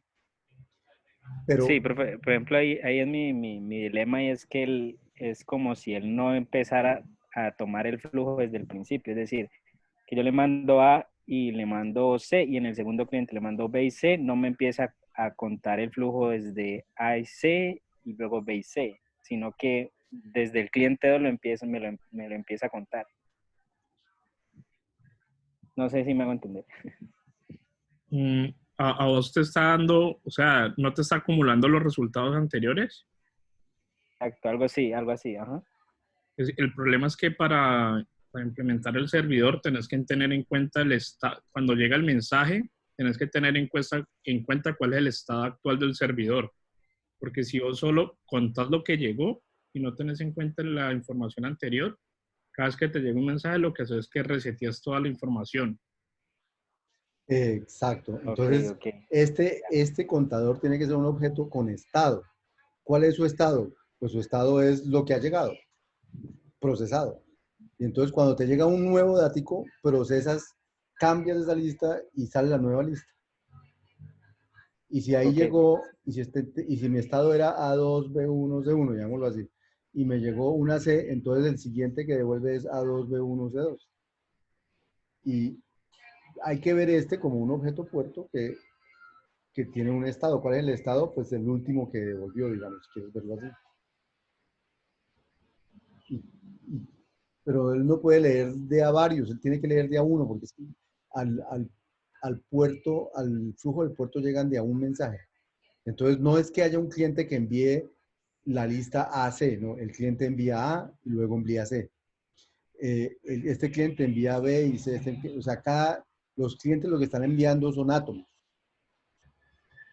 Sí, Pero por ejemplo, ahí es mi dilema y es que es como si él no empezara a tomar el flujo desde el principio. Es decir, que yo le mando A y le mando C y en el segundo cliente le mando B y C, no me empieza a contar el flujo desde A y C y luego B y C, sino que desde el cliente 2 me lo empieza a contar. No sé si me hago entender. Mm, a vos te está dando, o sea, no te está acumulando los resultados anteriores. Exacto, algo así, ajá. El problema es que para implementar el servidor tenés que tener en cuenta cuando llega el mensaje, tenés que tener en cuenta cuál es el estado actual del servidor. Porque si vos solo contás lo que llegó y no tenés en cuenta la información anterior, cada vez que te llega un mensaje lo que haces es que reseteas toda la información. exacto. Ok, Entonces, ok. este contador tiene que ser un objeto con estado. ¿Cuál es su estado? Pues su estado es lo que ha llegado, procesado. Y entonces cuando te llega un nuevo dático, procesas, cambias esa lista y sale la nueva lista. Y si ahí Ok, llegó, y si mi estado era A2, B1, C1, llamémoslo así, y me llegó una C, entonces el siguiente que devuelve es A2, B1, C2. Y hay que ver este como un objeto puerto que tiene un estado. ¿Cuál es el estado? Pues el último que devolvió, digamos, si quieres verlo así. Y, pero él no puede leer de a varios, él tiene que leer de a uno, porque es que al puerto, al flujo del puerto llegan de a un mensaje. Entonces, no es que haya un cliente que envíe la lista A a C, ¿no? El cliente envía A y luego envía C. Este cliente envía B y C. O sea, los clientes lo que están enviando son átomos.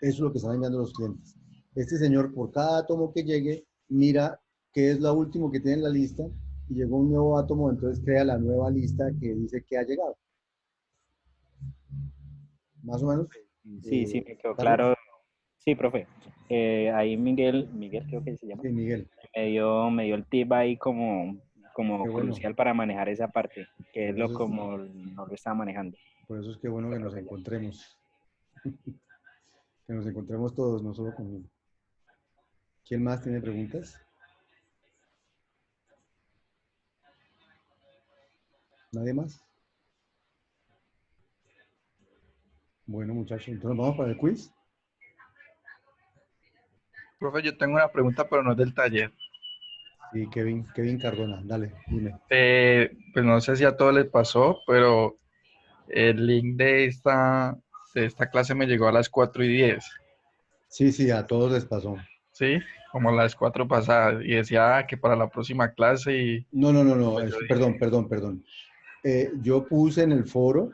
Eso es lo que están enviando los clientes. Este señor, por cada átomo que llegue, mira qué es lo último que tiene en la lista y llegó un nuevo átomo, entonces crea la nueva lista que dice que ha llegado. Más o menos, sí, sí, me quedó Carlos. claro. Sí, profe. Ahí Miguel creo que se llama, Sí, Miguel. me dio el tip ahí Qué como bueno. crucial para manejar esa parte, que es Por lo eso es, como no lo estaba manejando. por eso es que bueno que nos Profe, ya. encontremos. Que nos encontremos todos, no solo conmigo. ¿Quién más tiene preguntas? ¿Nadie más? Bueno, muchachos, entonces vamos para el quiz. Profe, yo tengo una pregunta, pero no es del taller. Sí, Kevin Cardona, dale, dime. Pues no sé si a todos les pasó, pero el link de esta clase me llegó a las 4:10, Sí, sí, a todos les pasó. ¿sí? Como las 4 pasadas. Y decía que para la próxima clase y No, no, no, no, pues yo dije, perdón. Yo puse en el foro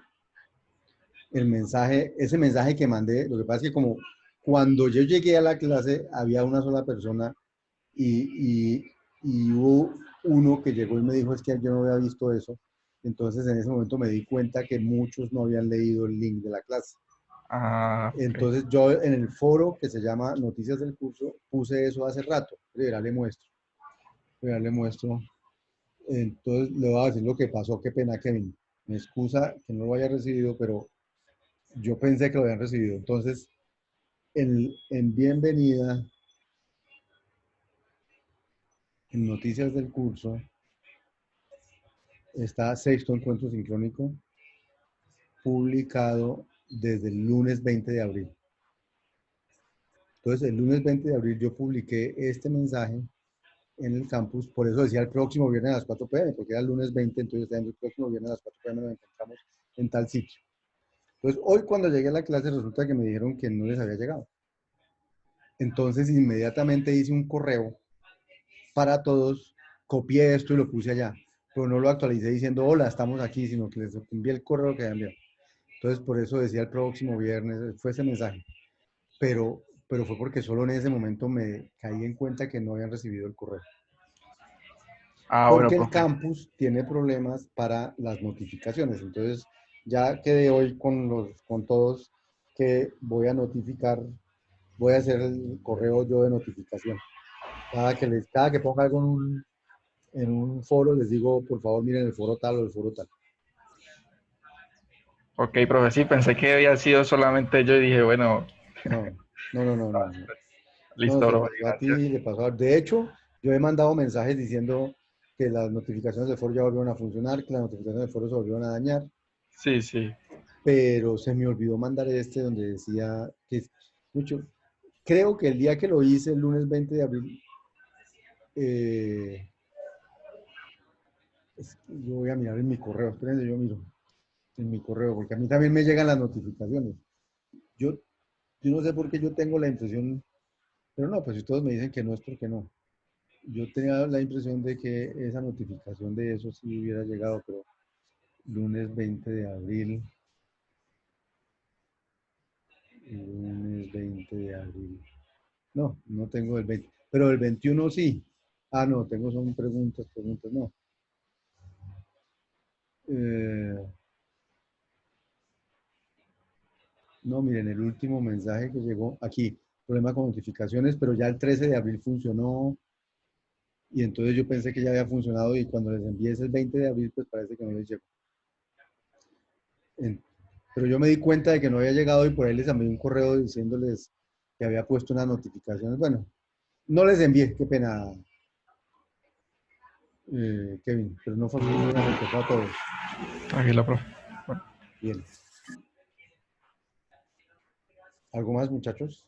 el mensaje, ese mensaje que mandé, lo que pasa es que como cuando yo llegué a la clase había una sola persona y hubo uno que llegó y me dijo, es que yo no había visto eso. Entonces en ese momento me di cuenta que muchos no habían leído el link de la clase. ok. Entonces yo en el foro que se llama Noticias del Curso puse eso hace rato. Verá, le muestro. Verá, le muestro. Entonces le voy a decir lo que pasó. Qué pena, Kevin. Me excusa que no lo haya recibido, pero yo pensé que lo habían recibido. Entonces, en bienvenida, en Noticias del Curso, está Sexto Encuentro Sincrónico, publicado desde el lunes 20 de abril. Entonces, el lunes 20 de abril yo publiqué este mensaje en el campus, por eso decía el próximo viernes a las 4 p.m., porque era el lunes 20, entonces el próximo viernes a las 4 p.m. nos encontramos en tal sitio. Entonces, hoy cuando llegué a la clase resulta que me dijeron que no les había llegado. Entonces, inmediatamente hice un correo para todos, copié esto y lo puse allá, pero no lo actualicé diciendo, hola, estamos aquí, sino que les envié el correo que había enviado. Entonces, por eso decía el próximo viernes, fue ese mensaje. Pero fue porque solo en ese momento me caí en cuenta que no habían recibido el correo. Ah, bueno, Porque el profe. campus tiene problemas para las notificaciones. Entonces, ya quedé hoy con todos que voy a notificar, voy a hacer el correo yo de notificación. Cada que ponga algo en un foro, les digo, por favor, miren el foro tal o el foro tal. Ok, profe, sí, pensé que había sido solamente yo y dije, bueno, No, no, no, no, no. No, listo, te profe, pasó a gracias. ti, le pasó a... De hecho, yo he mandado mensajes diciendo que las notificaciones de foro ya volvieron a funcionar, que las notificaciones de foro se volvieron a dañar, Sí, sí. pero se me olvidó mandar este donde decía que es mucho. Creo que el día que lo hice, el lunes 20 de abril, eh, yo voy a mirar en mi correo, espérense, yo miro en mi correo, porque a mí también me llegan las notificaciones. Yo, yo no sé por qué yo tengo la impresión, pero no, pues si todos me dicen que no es porque no. Yo tenía la impresión de que esa notificación de eso sí hubiera llegado, pero lunes 20 de abril, lunes 20 de abril. No, no tengo el 20, pero el 21 sí. Ah, no, tengo son preguntas, no. Eh, no, miren, el último mensaje que llegó aquí, problema con notificaciones, pero ya el 13 de abril funcionó. Y entonces yo pensé que ya había funcionado y cuando les envié ese el 20 de abril, pues parece que no les llegó. Pero yo me di cuenta de que no había llegado y por ahí les envié un correo diciéndoles que había puesto unas notificaciones. Bueno, no les envié, qué pena, Kevin, pero no fue absolutamente, fue a todos. Tranquila, profe. Bueno, Bien. ¿Algo más, muchachos?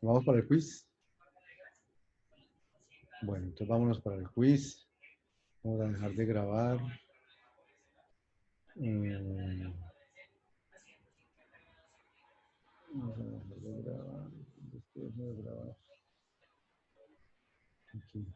¿Vamos para el quiz? Bueno, entonces vámonos para el quiz. Vamos a dejar de grabar. Vamos a dejar de grabar. Después de grabar. Aquí.